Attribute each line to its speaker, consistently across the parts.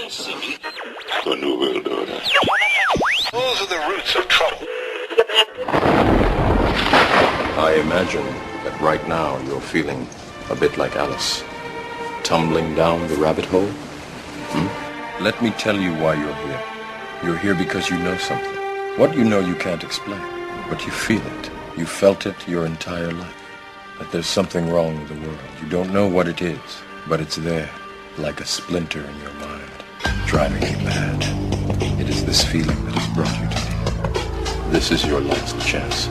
Speaker 1: The New World Order.
Speaker 2: Those are the roots of trouble.
Speaker 3: I imagine that right now you're feeling a bit like Alice, tumbling down the rabbit hole. Let me tell you why you're here. You're here because you know something. What you know you can't explain, but you feel it. You felt it your entire life. That there's something wrong with the world. You don't know what it is, but it's there, like a splinter in your mind, driving you mad. It is this feeling that has brought you to me. This is your last chance.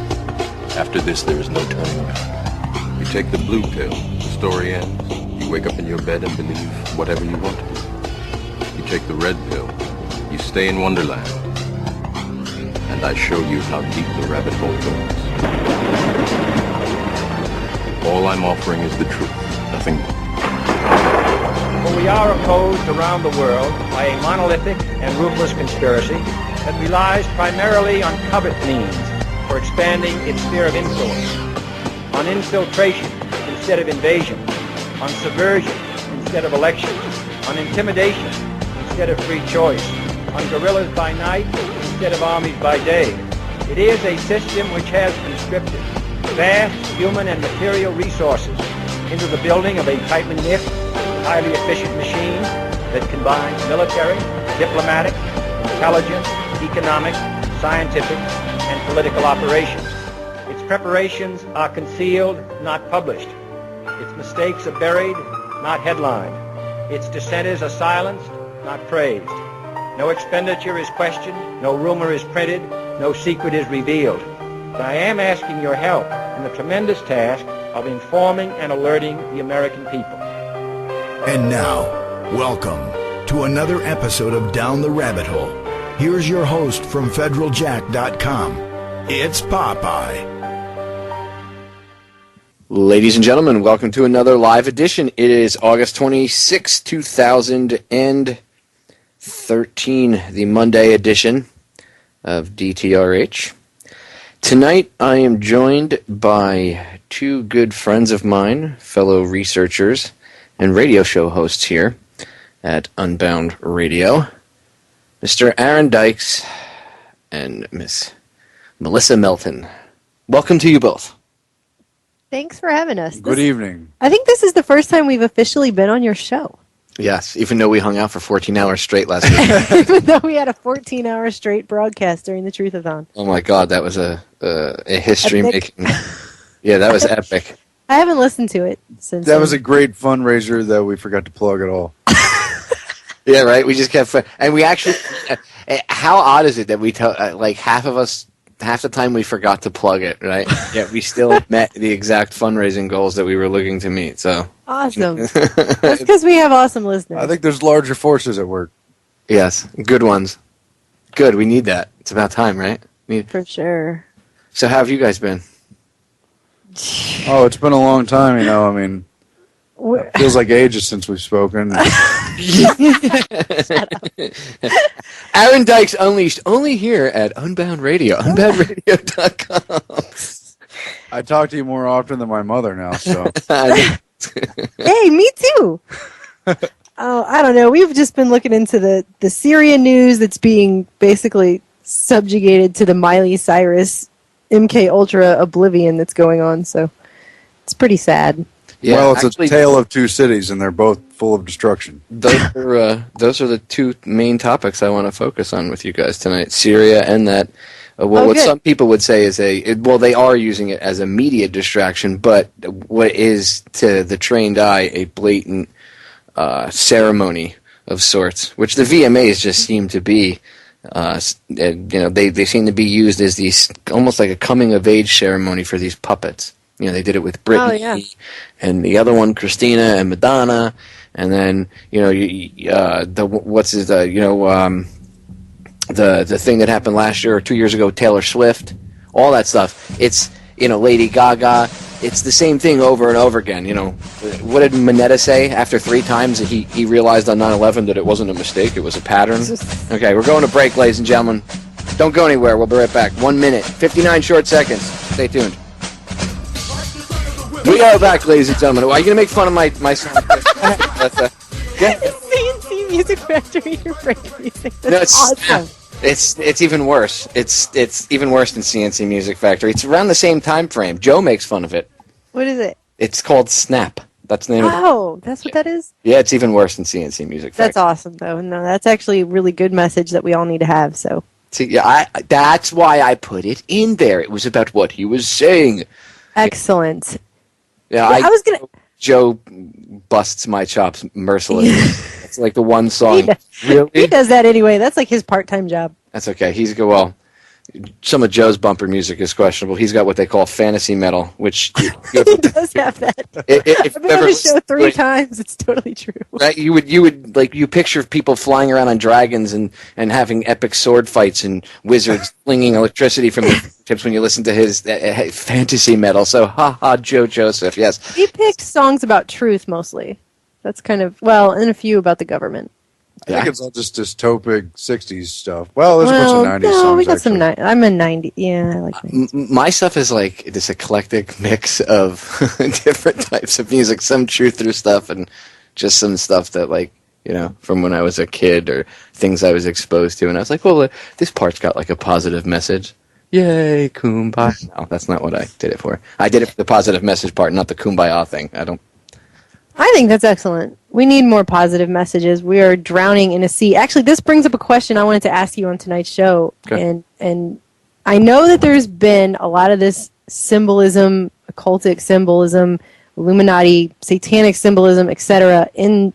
Speaker 3: After this, there is no turning back. You take the blue pill, the story ends. You wake up in your bed and believe whatever you want to believe. You take the red pill, you stay in Wonderland, and I show you how deep the rabbit hole goes. All I'm offering is the truth, nothing more.
Speaker 4: For we are opposed around the world by a monolithic and ruthless conspiracy that relies primarily on covert means for expanding its sphere of influence, on infiltration instead of invasion, on subversion instead of election, on intimidation instead of free choice, on guerrillas by night instead of armies by day. It is a system which has conscripted vast human and material resources into the building of a tightly knit, highly efficient machine that combines military, diplomatic, intelligence, economic, scientific, and political operations. Its preparations are concealed, not published. Its mistakes are buried, not headlined. Its dissenters are silenced, not praised. No expenditure is questioned, no rumor is printed, no secret is revealed. But I am asking your help in the tremendous task of informing and alerting the American people.
Speaker 5: And now, welcome to another episode of Down the Rabbit Hole. Here's your host from federaljack.com. It's Popeye.
Speaker 6: Ladies and gentlemen, welcome to another live edition. It is August 26, 2013, the Monday edition of DTRH. Tonight I am joined by two good friends of mine, fellow researchers and radio show hosts here at Unbound Radio, Mr. Aaron Dykes and Miss Melissa Melton. Welcome to you both.
Speaker 7: Thanks for having us.
Speaker 8: Good evening.
Speaker 7: I think this is the first time we've officially been on your show.
Speaker 6: Yes, even though we hung out for 14 hours straight last week.
Speaker 7: Even though we had a 14-hour straight broadcast during the Truth-a-thon.
Speaker 6: Oh my God, that was a history-making... Yeah, that was epic.
Speaker 7: I haven't listened to it since.
Speaker 8: That was a great fundraiser that we forgot to plug at all.
Speaker 6: Yeah, right? We just kept... And we actually... How odd is it that we like half the time we forgot to plug it, right? Yeah, we still met the exact fundraising goals that we were looking to meet, so...
Speaker 7: Awesome. That's because we have awesome listeners.
Speaker 8: I think there's larger forces at work.
Speaker 6: Yes, good ones. Good, we need that. It's about time, right?
Speaker 7: For sure.
Speaker 6: So how have you guys been?
Speaker 8: Oh, it's been a long time, you know, I mean... It feels like ages since we've spoken.
Speaker 6: Aaron Dykes Unleashed, only here at Unbound Radio, unboundradio.com.
Speaker 8: I talk to you more often than my mother now, so...
Speaker 7: Hey, me too! Oh, I don't know. We've just been looking into the Syria news that's being basically subjugated to the Miley Cyrus MK Ultra oblivion that's going on, so it's pretty sad.
Speaker 8: Yeah, well, it's actually a tale of two cities, and they're both full of destruction.
Speaker 6: Those are the two main topics I want to focus on with you guys tonight: Syria and that. What some people would say is they are using it as a media distraction, but what is to the trained eye a blatant ceremony of sorts, which the VMAs just seem to be. They seem to be used as these almost like a coming of age ceremony for these puppets. You know, they did it with Britney and the other one, Christina and Madonna, and then the thing that happened last year or 2 years ago, Taylor Swift, all that stuff. It's Lady Gaga. It's the same thing over and over again. You know, what did Mineta say after 3 times? He realized on 9/11 that it wasn't a mistake; it was a pattern. Okay, we're going to break, ladies and gentlemen. Don't go anywhere. We'll be right back. 1 minute, 59 short seconds. Stay tuned. We are back, ladies and gentlemen. Are you going to make fun of my song?
Speaker 7: CNC Music Factory or break music? That's
Speaker 6: No, it's
Speaker 7: awesome.
Speaker 6: It's even worse. It's even worse than CNC Music Factory. It's around the same time frame. Joe makes fun of it.
Speaker 7: What is it?
Speaker 6: It's called Snap. That's the name of it.
Speaker 7: Oh, that's what that is?
Speaker 6: Yeah, it's even worse than CNC Music Factory.
Speaker 7: That's awesome, though. No, that's actually a really good message that we all need to have, so.
Speaker 6: See, yeah, that's why I put it in there. It was about what he was saying.
Speaker 7: Excellent.
Speaker 6: Yeah,
Speaker 7: I was gonna...
Speaker 6: Joe busts my chops mercilessly. It's like the one song. Really?
Speaker 7: He does that anyway. That's like his part-time job.
Speaker 6: That's okay. Well, some of Joe's bumper music is questionable. He's got what they call fantasy metal, which
Speaker 7: He does have that. I've been on the show 3 times. It's totally true.
Speaker 6: Right? You would like you picture people flying around on dragons and having epic sword fights and wizards flinging electricity from their tips when you listen to his fantasy metal. So, Joe Joseph, yes.
Speaker 7: He picks songs about truth mostly. That's kind of, well, and a few about the government.
Speaker 8: I think it's all just dystopic 60s stuff. Well, there's a bunch of 90s songs.
Speaker 7: No, we got some.
Speaker 8: actually.
Speaker 7: I'm a 90. Yeah, I like 90s.
Speaker 6: My stuff is like this eclectic mix of different types of music. Some truther stuff and just some stuff that, like, you know, from when I was a kid or things I was exposed to. And I was like, well, this part's got like a positive message. Yay, kumbaya. No, that's not what I did it for. I did it for the positive message part, not the kumbaya thing.
Speaker 7: I think that's excellent. We need more positive messages. We are drowning in a sea. Actually, this brings up a question I wanted to ask you on tonight's show.
Speaker 6: Okay.
Speaker 7: And I know that there's been a lot of this symbolism, occultic symbolism, Illuminati, satanic symbolism, etc. in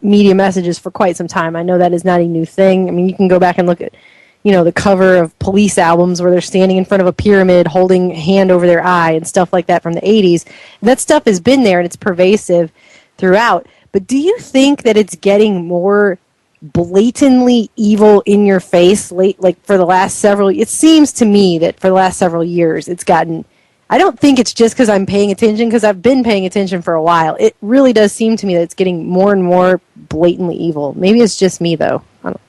Speaker 7: media messages for quite some time. I know that is not a new thing. I mean, you can go back and look at, you know, the cover of Police albums where they're standing in front of a pyramid holding a hand over their eye and stuff like that from the 80s. That stuff has been there and it's pervasive throughout. But do you think that it's getting more blatantly evil in your face like for the last several, it seems to me that for the last several years it's gotten, I don't think it's just because I'm paying attention, because I've been paying attention for a while. It really does seem to me that it's getting more and more blatantly evil. Maybe it's just me though. I don't.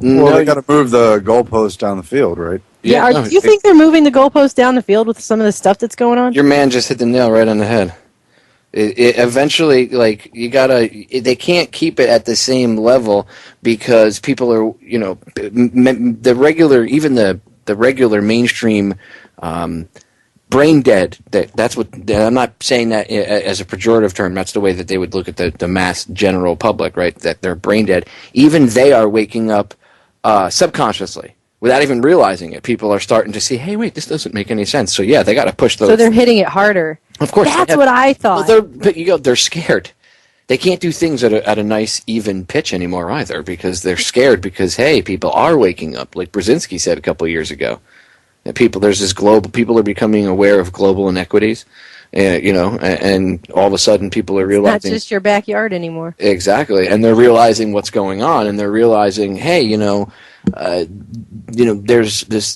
Speaker 8: Well, they got to move the goalpost down the field, right?
Speaker 7: Yeah, do you think they're moving the goalpost down the field with some of the stuff that's going on?
Speaker 6: Your man just hit the nail right on the head. It eventually, like, they can't keep it at the same level because people are, you know, the regular mainstream brain dead. That's what, I'm not saying that as a pejorative term. That's the way that they would look at the mass general public, right? That they're brain dead. Even they are waking up subconsciously without even realizing it. People are starting to see, hey, wait, this doesn't make any sense. So yeah, they got to push those.
Speaker 7: So they're hitting it harder.
Speaker 6: Of course,
Speaker 7: that's what I thought.
Speaker 6: Well, they're scared. They can't do things at a nice even pitch anymore either because they're scared. Because hey, people are waking up, like Brzezinski said a couple of years ago. That people are becoming aware of global inequities, you know, and all of a sudden people are realizing
Speaker 7: it's not just your backyard anymore.
Speaker 6: Exactly, and they're realizing what's going on, and they're realizing, hey, there's this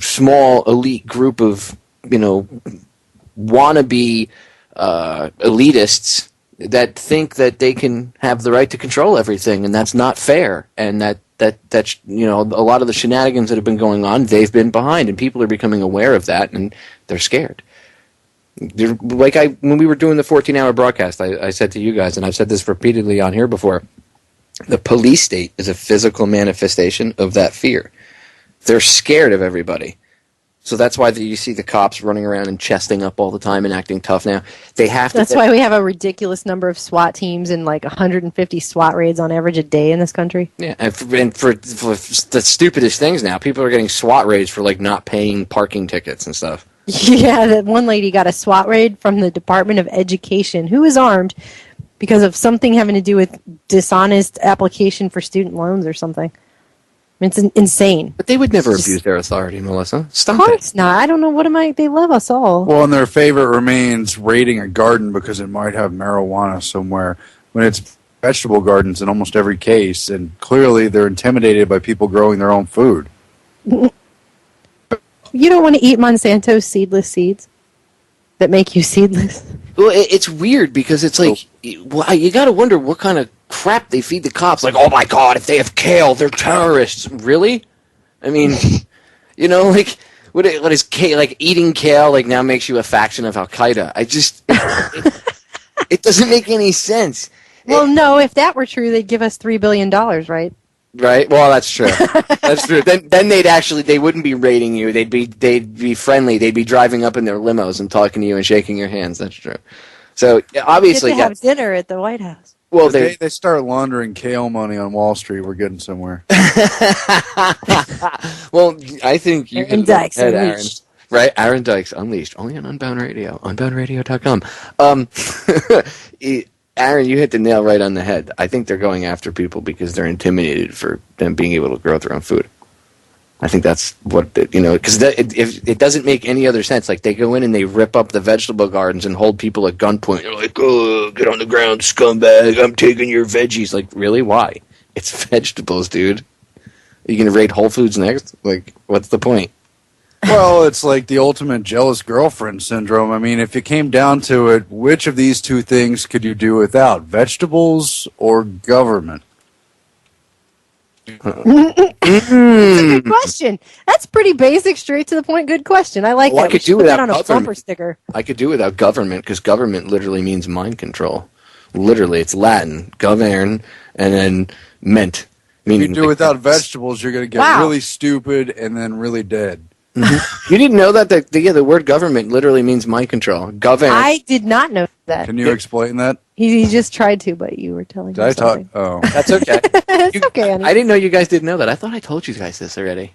Speaker 6: small elite group of, you know, wannabe elitists that think that they can have the right to control everything, and that's not fair, and that you know, a lot of the shenanigans that have been going on, they've been behind, and people are becoming aware of that, and they're scared. When we were doing the 14-hour broadcast, I said to you guys, and I've said this repeatedly on here before, the police state is a physical manifestation of that fear. They're scared of everybody. So that's why you see the cops running around and chesting up all the time and acting tough now. That's
Speaker 7: why we have a ridiculous number of SWAT teams and like 150 SWAT raids on average a day in this country.
Speaker 6: Yeah, and for the stupidest things now, people are getting SWAT raids for like not paying parking tickets and stuff.
Speaker 7: Yeah, that one lady got a SWAT raid from the Department of Education, who is armed because of something having to do with dishonest application for student loans or something. I mean, it's insane.
Speaker 6: But they would never abuse their authority, Melissa. Stop it.
Speaker 7: Of course not. I don't know. They love us all.
Speaker 8: Well, and their favorite remains raiding a garden because it might have marijuana somewhere, when it's vegetable gardens in almost every case, and clearly they're intimidated by people growing their own food.
Speaker 7: You don't want to eat Monsanto's seedless seeds that make you seedless?
Speaker 6: Well, it's weird because it's like, well, you got to wonder what kind of crap they feed the cops. Like, oh my God, if they have kale, they're terrorists. Really? I mean, you know, like, what is kale? Like, eating kale like now makes you a faction of Al Qaeda. It doesn't make any sense.
Speaker 7: Well, no, if that were true, they'd give us $3 billion, right?
Speaker 6: Right. Well, that's true. That's true. Then they wouldn't be raiding you. They'd be friendly. They'd be driving up in their limos and talking to you and shaking your hands. That's true. So obviously,
Speaker 7: get to have dinner at the White House.
Speaker 6: Well,
Speaker 8: they start laundering kale money on Wall Street. We're getting somewhere.
Speaker 6: Well, I think you can
Speaker 7: Dykes
Speaker 6: head, Aaron.
Speaker 7: Unleashed.
Speaker 6: Right, Aaron Dykes Unleashed, only on Unbound Radio, unboundradio.com. Aaron, you hit the nail right on the head. I think they're going after people because they're intimidated for them being able to grow their own food. I think that's what, because it doesn't make any other sense. Like, they go in and they rip up the vegetable gardens and hold people at gunpoint. They're like, oh, get on the ground, scumbag. I'm taking your veggies. Like, really? Why? It's vegetables, dude. Are you going to raid Whole Foods next? Like, what's the point?
Speaker 8: Well, it's like the ultimate jealous girlfriend syndrome. I mean, if it came down to it, which of these two things could you do without? Vegetables or government?
Speaker 7: That's a good question. That's pretty basic, straight to the point. Good question. I like that.
Speaker 6: I could do
Speaker 7: put
Speaker 6: without
Speaker 7: that on a
Speaker 6: government.
Speaker 7: bumper sticker.
Speaker 6: I could do without government because government literally means mind control. Literally, it's Latin, govern, and then ment.
Speaker 8: If you do without vegetables, you're going to get really stupid and then really dead.
Speaker 6: You didn't know that the word government literally means mind control. Govern.
Speaker 7: I did not know that.
Speaker 8: Can you explain that?
Speaker 7: He just tried to, but you were telling
Speaker 8: Did
Speaker 7: me
Speaker 8: I talk?
Speaker 7: something.
Speaker 8: Oh,
Speaker 6: That's okay.
Speaker 7: It's okay, honey.
Speaker 6: I didn't know you guys didn't know that. I thought I told you guys this already.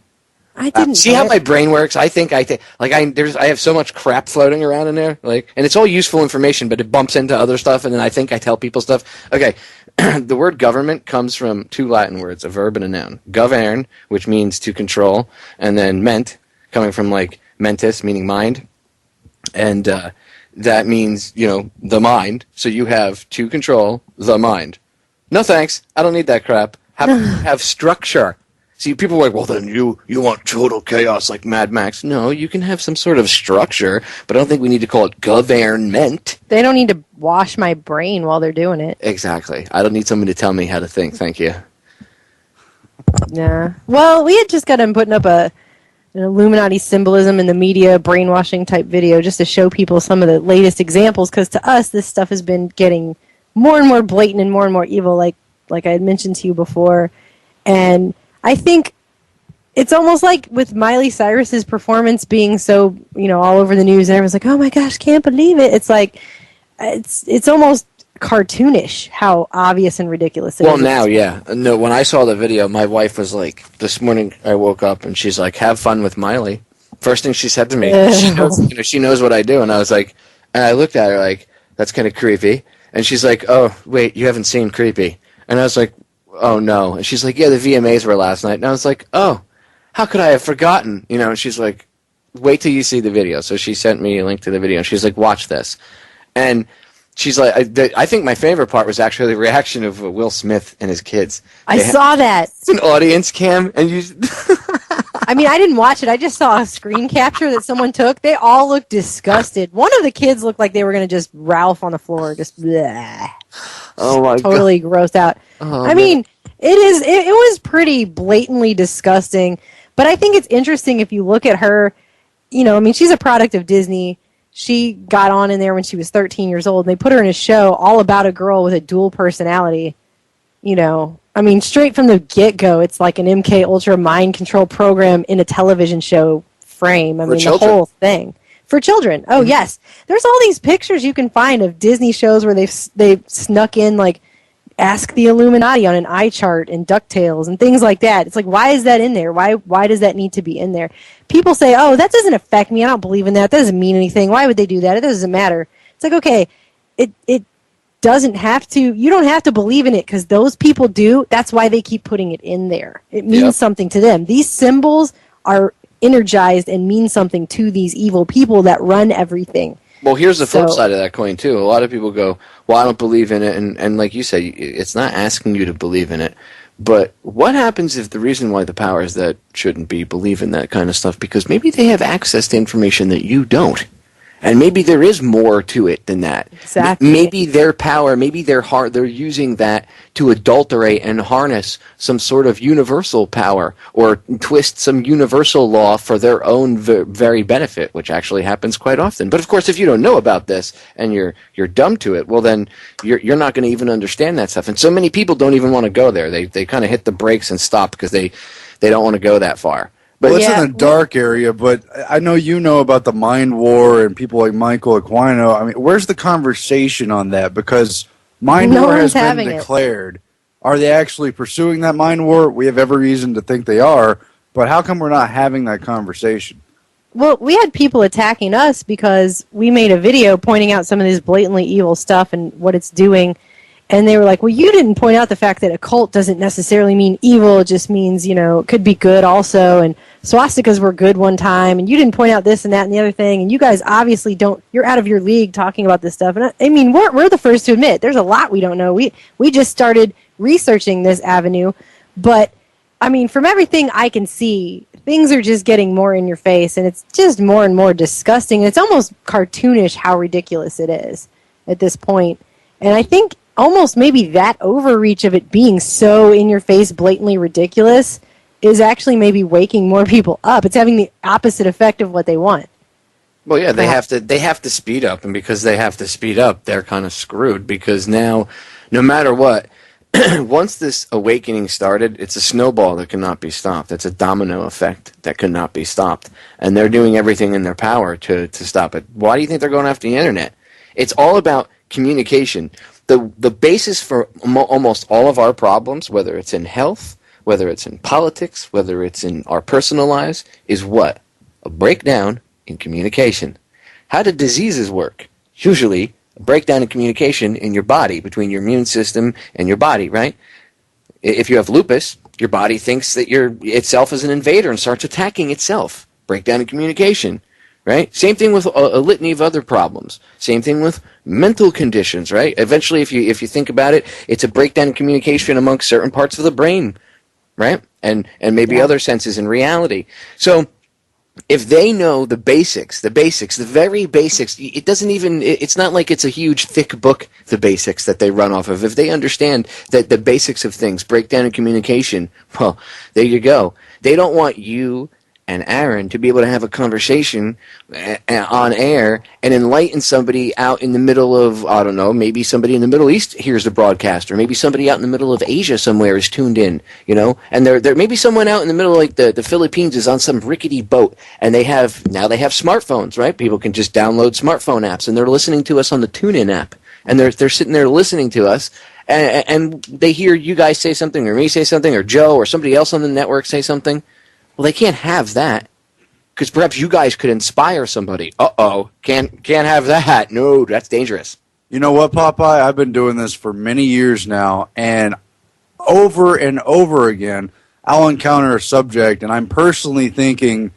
Speaker 7: I didn't.
Speaker 6: See how my brain works? I have so much crap floating around in there, and it's all useful information, but it bumps into other stuff, and then I think I tell people stuff. Okay, the word government comes from two Latin words, a verb and a noun. Govern, which means to control, and then ment, coming from mentis, meaning mind, and that means the mind. So you have to control the mind. No thanks, I don't need that crap. Have structure. See, people are like, well, then you want total chaos like Mad Max. No, you can have some sort of structure, but I don't think we need to call it government.
Speaker 7: They don't need to wash my brain while they're doing it.
Speaker 6: Exactly. I don't need someone to tell me how to think. Thank you.
Speaker 7: Nah. Well, we had just got him putting up an Illuminati symbolism in the media brainwashing type video just to show people some of the latest examples, because to us, this stuff has been getting more and more blatant and more evil, like I had mentioned to you before. And I think it's almost like with Miley Cyrus's performance being so, all over the news, and everyone's like, oh my gosh, can't believe it. It's like, it's almost cartoonish how obvious and ridiculous it is.
Speaker 6: Well, now, yeah. No, when I saw the video, my wife was like, this morning I woke up and she's like, have fun with Miley. First thing she said to me, she knows what I do. And I was like, and I looked at her like, that's kind of creepy. And she's like, oh, wait, you haven't seen Creepy. And I was like, oh, no. And she's like, yeah, the VMAs were last night. And I was like, oh, how could I have forgotten? And she's like, wait till you see the video. So she sent me a link to the video, and she's like, watch this. And she's like, I think my favorite part was actually the reaction of Will Smith and his kids.
Speaker 7: I saw that.
Speaker 6: It's an audience cam, and you...
Speaker 7: I mean, I didn't watch it. I just saw a screen capture that someone took. They all looked disgusted. One of the kids looked like they were going to just Ralph on the floor, just bleh.
Speaker 6: Oh my
Speaker 7: totally
Speaker 6: God.
Speaker 7: Grossed out.
Speaker 6: Oh,
Speaker 7: I mean, it was pretty blatantly disgusting, but I think it's interesting if you look at her, she's a product of Disney. She got on in there when she was 13 years old, and they put her in a show all about a girl with a dual personality. Straight from the get-go, it's like an MK Ultra mind control program in a television show frame. The whole thing. For children. Oh, yes. There's all these pictures you can find of Disney shows where they've snuck in, like, Ask the Illuminati on an eye chart and DuckTales and things like that. It's like, why is that in there? Why does that need to be in there? People say, oh, that doesn't affect me. I don't believe in that. That doesn't mean anything. Why would they do that? It doesn't matter. It's like, okay, it doesn't have to. You don't have to believe in it because those people do. That's why they keep putting it in there. It means something to them. These symbols are energized and mean something to these evil people that run everything.
Speaker 6: Well, here's the flip side of that coin, too. A lot of people go, well, I don't believe in it. And like you say, it's not asking you to believe in it. But what happens if the reason why the powers that shouldn't be believe in that kind of stuff, because maybe they have access to information that you don't. And maybe there is more to it than that.
Speaker 7: Exactly.
Speaker 6: Maybe their power, maybe their heart, they're using that to adulterate and harness some sort of universal power or twist some universal law for their own very benefit, which actually happens quite often. But of course, if you don't know about this and you're dumb to it, well then you're not going to even understand that stuff. And so many people don't even want to go there. They kind of hit the brakes and stop because they don't want to go that far.
Speaker 8: But it's in the dark area, but I know you know about the mind war and people like Michael Aquino. I mean, where's the conversation on that? Because mind war has been declared. Are they actually pursuing that mind war? We have every reason to think they are, but how come we're not having that conversation?
Speaker 7: Well, we had people attacking us because we made a video pointing out some of this blatantly evil stuff and what it's doing. And they were like, well, you didn't point out the fact that occult doesn't necessarily mean evil. It just means, it could be good also. And swastikas were good one time. And you didn't point out this and that and the other thing. And you guys obviously you're out of your league talking about this stuff. And I mean, we're the first to admit there's a lot we don't know. We just started researching this avenue. But, I mean, from everything I can see, things are just getting more in your face. And it's just more and more disgusting. And it's almost cartoonish how ridiculous it is at this point. And I think almost maybe that overreach of it being so in your face, blatantly ridiculous, is actually maybe waking more people up. It's having the opposite effect of what they want.
Speaker 6: Well, yeah, they have to speed up, and because they have to speed up, they're kind of screwed, because now, no matter what, once this awakening started, it's a snowball that cannot be stopped. It's a domino effect that cannot be stopped, and they're doing everything in their power to stop it. Why do you think they're going after the internet? It's all about communication. The basis for almost all of our problems, whether it's in health, whether it's in politics, whether it's in our personal lives, is what? A breakdown in communication. How do diseases work? Usually, a breakdown in communication in your body, between your immune system and your body, right? If you have lupus, your body thinks that itself is an invader and starts attacking itself. Breakdown in communication. Right? Same thing with a litany of other problems. Same thing with mental conditions, right? Eventually, if you think about it, it's a breakdown in communication amongst certain parts of the brain, right? And maybe other senses in reality. So if they know the basics, the very basics, it's not like it's a huge, thick book, the basics that they run off of. If they understand that the basics of things, breakdown in communication, well, there you go. They don't want you and Aaron to be able to have a conversation on air and enlighten somebody out in the middle of, I don't know, maybe somebody in the Middle East hears the broadcast, or maybe somebody out in the middle of Asia somewhere is tuned in, and there maybe someone out in the middle, like the Philippines, is on some rickety boat, and they have smartphones, right? People can just download smartphone apps, and they're listening to us on the TuneIn app, and they're sitting there listening to us, and they hear you guys say something, or me say something, or Joe, or somebody else on the network say something. Well, they can't have that, because perhaps you guys could inspire somebody. Can't have that. No, that's dangerous.
Speaker 8: You know what, Popeye? I've been doing this for many years now, and over again, I'll encounter a subject, and I'm personally thinking,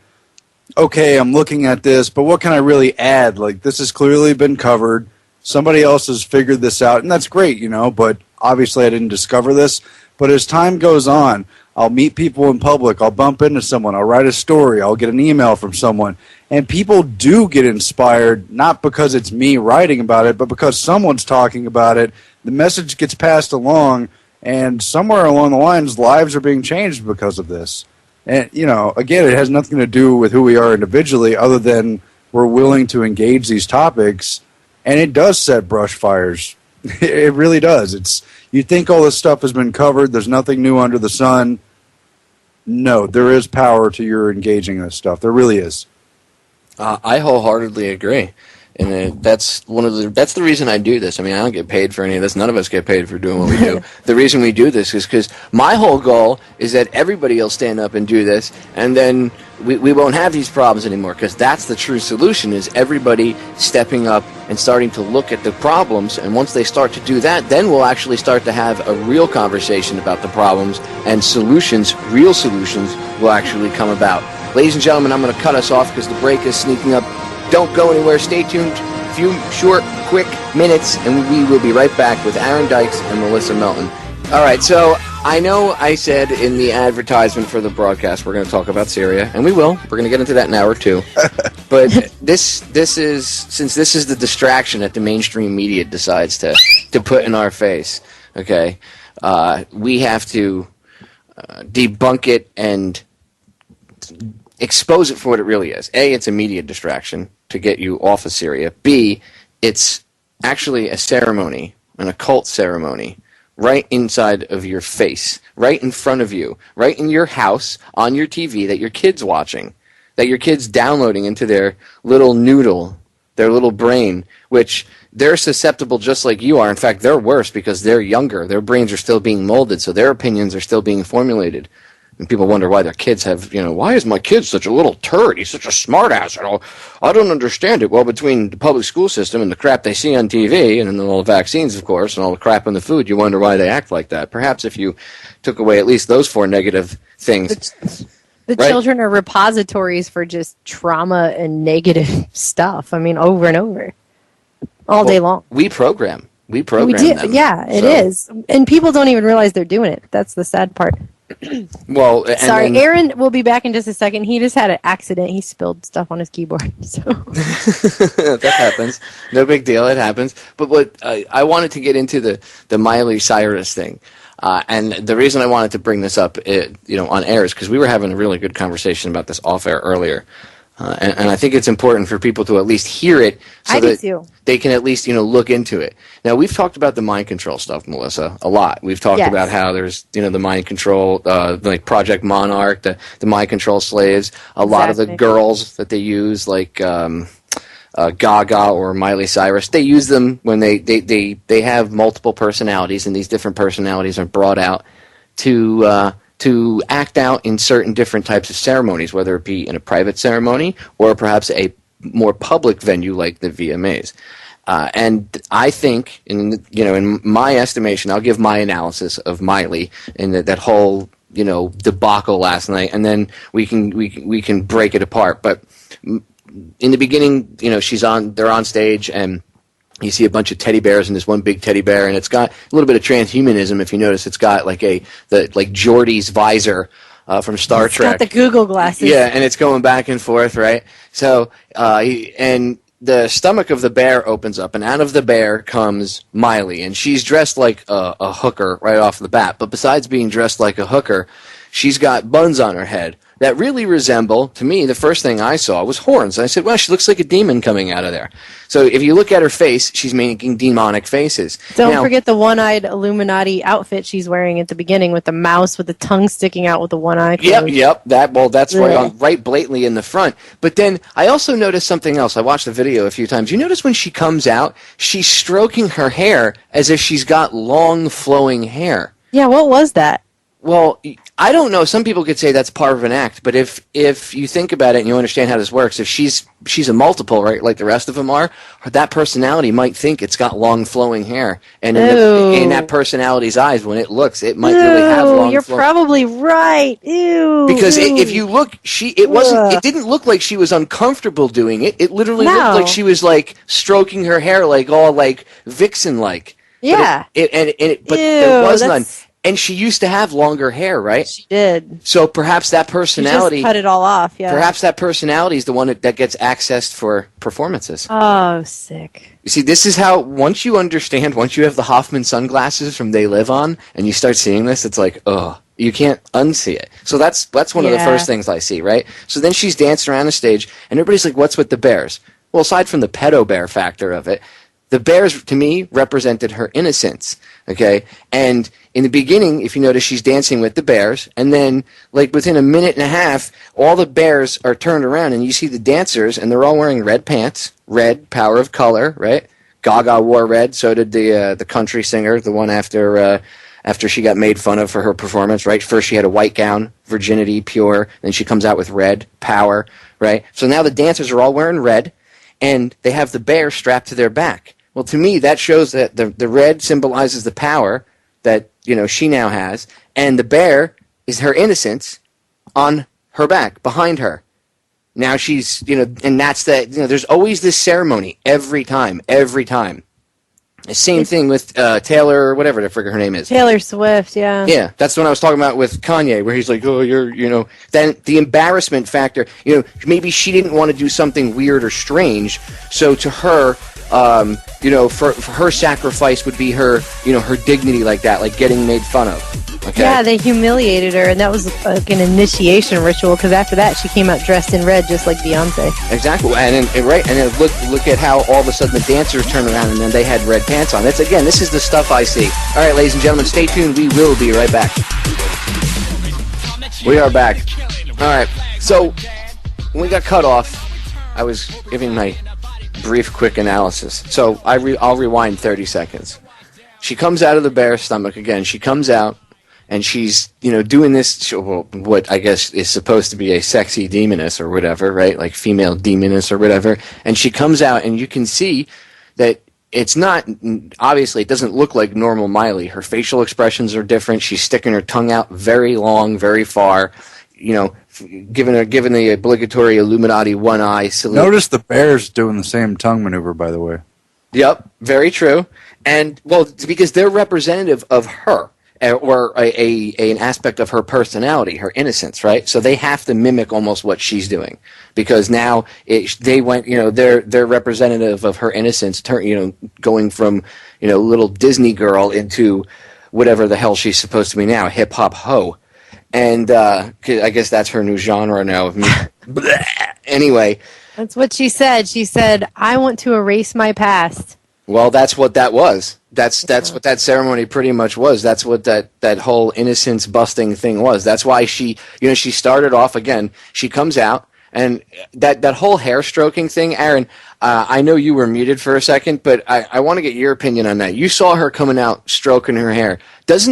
Speaker 8: okay, I'm looking at this, but what can I really add? Like, this has clearly been covered. Somebody else has figured this out, and that's great, but obviously I didn't discover this. But as time goes on, I'll meet people in public, I'll bump into someone, I'll write a story, I'll get an email from someone, and people do get inspired, not because it's me writing about it, but because someone's talking about it, the message gets passed along, and somewhere along the lines, lives are being changed because of this. And, again, it has nothing to do with who we are individually, other than we're willing to engage these topics, and it does set brush fires. It really does. You think all this stuff has been covered, there's nothing new under the sun. No, there is power to your engaging in this stuff. There really is.
Speaker 6: I wholeheartedly agree. And that's the reason I do this. I mean, I don't get paid for any of this. None of us get paid for doing what we do. The reason we do this is because my whole goal is that everybody will stand up and do this, and then we won't have these problems anymore, because that's the true solution, is everybody stepping up and starting to look at the problems, and once they start to do that, then we'll actually start to have a real conversation about the problems, and real solutions will actually come about. Ladies and gentlemen, I'm going to cut us off because the break is sneaking up. Don't go anywhere. Stay tuned. A few short, quick minutes, and we will be right back with Aaron Dykes and Melissa Melton. All right, so I know I said in the advertisement for the broadcast we're going to talk about Syria, and we will. We're going to get into that in hour 2. But this is, since this is the distraction that the mainstream media decides to put in our face, okay, we have to debunk it and expose it for what it really is. A, it's a media distraction to get you off of Syria. B, it's actually a ceremony, an occult ceremony, right inside of your face, right in front of you, right in your house, on your TV that your kid's watching, that your kid's downloading into their little noodle, their little brain, which they're susceptible just like you are. In fact, they're worse because they're younger. Their brains are still being molded, so their opinions are still being formulated. And people wonder why their kids have, why is my kid such a little turd? He's such a smartass. I don't understand it. Well, between the public school system and the crap they see on TV, and then all the vaccines, of course, and all the crap in the food, you wonder why they act like that. Perhaps if you took away at least those 4 negative things.
Speaker 7: The
Speaker 6: right?
Speaker 7: Children are repositories for just trauma and negative stuff. I mean, over and over. All day long.
Speaker 6: We program
Speaker 7: We do.
Speaker 6: them.
Speaker 7: Yeah, it is. And people don't even realize they're doing it. That's the sad part.
Speaker 6: Well,
Speaker 7: sorry, Aaron will be back in just a second. He just had an accident. He spilled stuff on his keyboard. So
Speaker 6: that happens. No big deal. It happens. But what I wanted to get into the Miley Cyrus thing, and the reason I wanted to bring this up, on air is because we were having a really good conversation about this off air earlier. And I think it's important for people to at least hear it so that they can at least, look into it. Now, we've talked about the mind control stuff, Melissa, a lot. We've talked about how there's, the mind control, like Project Monarch, the mind control slaves, a lot of the girls that they use, like Gaga or Miley Cyrus, they use them when they have multiple personalities, and these different personalities are brought out to act out in certain different types of ceremonies, whether it be in a private ceremony or perhaps a more public venue like the VMAs. And I think, in my estimation, I'll give my analysis of Miley and that whole debacle last night, and then we can break it apart. But in the beginning, they're on stage, and you see a bunch of teddy bears and this one big teddy bear, and it's got a little bit of transhumanism. If you notice, it's got like Geordi's visor from Star Trek.
Speaker 7: Got the Google glasses.
Speaker 6: Yeah, and it's going back and forth, right? So, and the stomach of the bear opens up, and out of the bear comes Miley, and she's dressed like a hooker right off the bat. But besides being dressed like a hooker, she's got buns on her head that really resemble, to me, the first thing I saw was horns. I said, well, she looks like a demon coming out of there. So if you look at her face, she's making demonic faces.
Speaker 7: Don't forget the one-eyed Illuminati outfit she's wearing at the beginning with the mouse with the tongue sticking out with the one eye closed.
Speaker 6: Yep. That's right blatantly in the front. But then I also noticed something else. I watched the video a few times. You notice when she comes out, she's stroking her hair as if she's got long flowing hair.
Speaker 7: Yeah, what was that?
Speaker 6: Well, I don't know. Some people could say that's part of an act, but if you think about it and you understand how this works, if she's a multiple, right, like the rest of them are, that personality might think it's got long flowing hair, and in that personality's eyes, when it looks, it might really have long.
Speaker 7: You're probably right. Ew.
Speaker 6: Because if you look, it didn't look like she was uncomfortable doing it. It literally looked like she was like stroking her hair, like all like vixen like.
Speaker 7: Yeah.
Speaker 6: But there was none. And she used to have longer hair, right?
Speaker 7: She did.
Speaker 6: So perhaps that personality...
Speaker 7: She just cut it all off, yeah.
Speaker 6: Perhaps that personality is the one that gets accessed for performances.
Speaker 7: Oh, sick.
Speaker 6: You see, this is how, once you have the Hoffman sunglasses from They Live On, and you start seeing this, it's like, ugh. You can't unsee it. So that's one of the first things I see, right? So then she's dancing around the stage, and everybody's like, what's with the bears? Well, aside from the pedo bear factor of it, the bears, to me, represented her innocence, okay? And in the beginning, if you notice, she's dancing with the bears, and then, like, within a minute and a half, all the bears are turned around, and you see the dancers, and they're all wearing red pants, red, power of color, right? Gaga wore red, so did the country singer, the one after she got made fun of for her performance, right? First she had a white gown, virginity, pure, then she comes out with red, power, right? So now the dancers are all wearing red, and they have the bear strapped to their back. Well, to me, that shows that the red symbolizes the power that, she now has, and the bear is her innocence on her back, behind her. Now she's, and that's there's always this ceremony every time. Same thing with Taylor, whatever the frick her name is.
Speaker 7: Taylor Swift, yeah.
Speaker 6: Yeah, that's what I was talking about with Kanye, where he's like, oh, then the embarrassment factor, maybe she didn't want to do something weird or strange, so to her, for her sacrifice would be her, her dignity like that, like getting made fun of. Okay?
Speaker 7: Yeah, they humiliated her, and that was like an initiation ritual, because after that she came out dressed in red just like Beyonce.
Speaker 6: Exactly, and then look at how all of a sudden the dancers turned around and then they had red pants on. This is the stuff I see. All right, ladies and gentlemen, stay tuned. We will be right back. We are back. All right, so when we got cut off, I was giving my brief, quick analysis. So I'll rewind 30 seconds. She comes out of the bear's stomach again. She comes out. And she's, doing this, what I guess is supposed to be a sexy demoness or whatever, right? Like female demoness or whatever. And she comes out, and you can see that it's not, obviously, it doesn't look like normal Miley. Her facial expressions are different. She's sticking her tongue out very long, very far, giving the obligatory Illuminati one eye salute.
Speaker 8: Notice the bear's doing the same tongue maneuver, by the way.
Speaker 6: Yep, very true. And, well, because they're representative of her. Or an aspect of her personality, her innocence, right? So they have to mimic almost what she's doing, because now they went, they're representative of her innocence, going from little Disney girl into whatever the hell she's supposed to be now, hip hop hoe, and I guess that's her new genre now. Anyway,
Speaker 7: that's what she said. She said, "I want to erase my past."
Speaker 6: Well, that's what that was. That's what that ceremony pretty much was. That's what that whole innocence busting thing was. That's why she started off again. She comes out, and that whole hair stroking thing, Aaron, I know you were muted for a second, but I want to get your opinion on that. You saw her coming out stroking her hair. Doesn't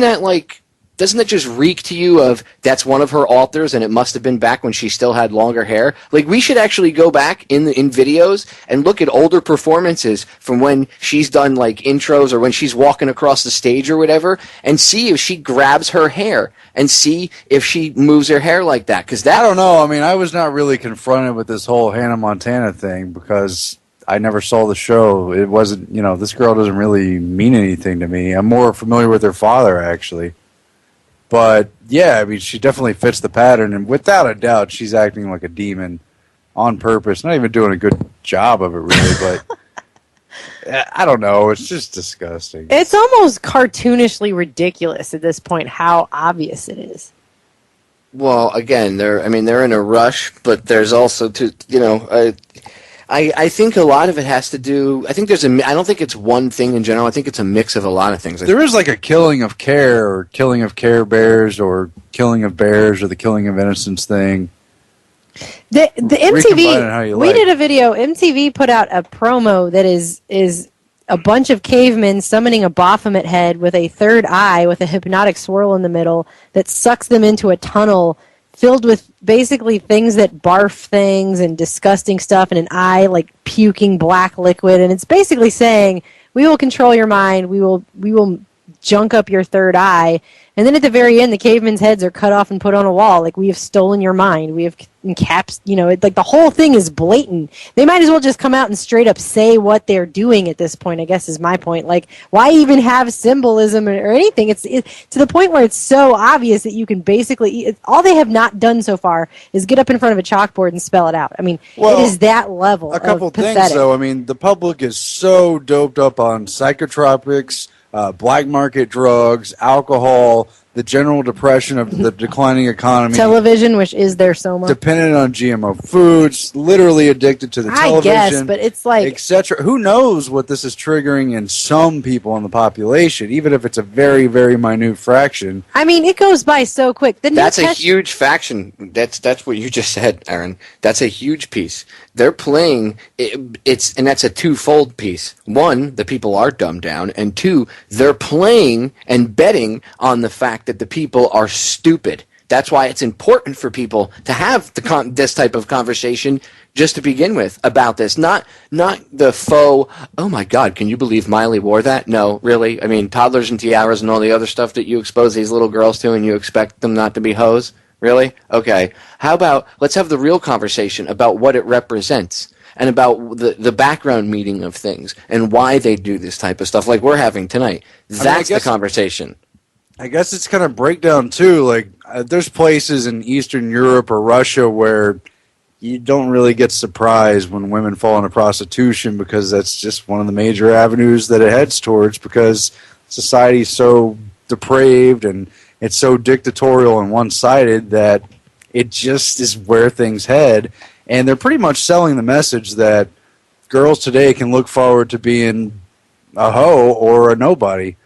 Speaker 6: that just reek to you of that's one of her alters, and it must have been back when she still had longer hair? Like, we should actually go back in videos and look at older performances from when she's done like intros or when she's walking across the stage or whatever, and see if she grabs her hair and see if she moves her hair like that. Because I
Speaker 8: don't know. I mean, I was not really confronted with this whole Hannah Montana thing because I never saw the show. It wasn't, this girl doesn't really mean anything to me. I'm more familiar with her father, actually. But, yeah, I mean, she definitely fits the pattern, and without a doubt, she's acting like a demon on purpose. Not even doing a good job of it, really, but I don't know. It's just disgusting.
Speaker 7: It's almost cartoonishly ridiculous at this point how obvious it is.
Speaker 6: Well, again, they're in a rush, but there's also I think a lot of it has to do. I don't think it's one thing in general. I think it's a mix of a lot of things.
Speaker 8: There is like a killing of care, or killing of Care Bears, or killing of bears, or the killing of innocence thing.
Speaker 7: The MTV. We did a video. MTV put out a promo that is a bunch of cavemen summoning a Baphomet head with a third eye with a hypnotic swirl in the middle that sucks them into a tunnel filled with basically things that barf things and disgusting stuff, and an eye like puking black liquid. And it's basically saying, we will control your mind, we will junk up your third eye. And then at the very end, the cavemen's heads are cut off and put on a wall. Like, we have stolen your mind. We have encaps, like the whole thing is blatant. They might as well just come out and straight up say what they're doing at this point, I guess is my point. Like, why even have symbolism or anything? It's to the point where it's so obvious that you can basically, all they have not done so far is get up in front of a chalkboard and spell it out. I mean, it is that level of pathetic. A couple things,
Speaker 8: though. I mean, the public is so doped up on psychotropics, black market drugs, alcohol, the general depression of the declining economy.
Speaker 7: Television, which is their soma.
Speaker 8: Dependent on GMO foods, literally addicted to the television.
Speaker 7: I guess, but it's like...
Speaker 8: etc. Who knows what this is triggering in some people in the population, even if it's a very, very minute fraction.
Speaker 7: I mean, it goes by so quick.
Speaker 6: That's a huge faction. That's what you just said, Aaron. That's a huge piece. They're playing... and that's a twofold piece. One, the people are dumbed down, and two, they're playing and betting on the fact that the people are stupid. That's why it's important for people to have this type of conversation just to begin with about this. Not the faux, oh my God, can you believe Miley wore that? No, really? I mean, toddlers and tiaras and all the other stuff that you expose these little girls to, and you expect them not to be hoes? Really? Okay. How about let's have the real conversation about what it represents. and about the background meaning of things and why they do this type of stuff like we're having tonight. That's the conversation.
Speaker 8: I guess it's kind of breakdown too. Like there's places in Eastern Europe or Russia where you don't really get surprised when women fall into prostitution because that's just one of the major avenues that it heads towards because society's so depraved and it's so dictatorial and one-sided that it just is where things head. And they're pretty much selling the message that girls today can look forward to being a hoe or a nobody.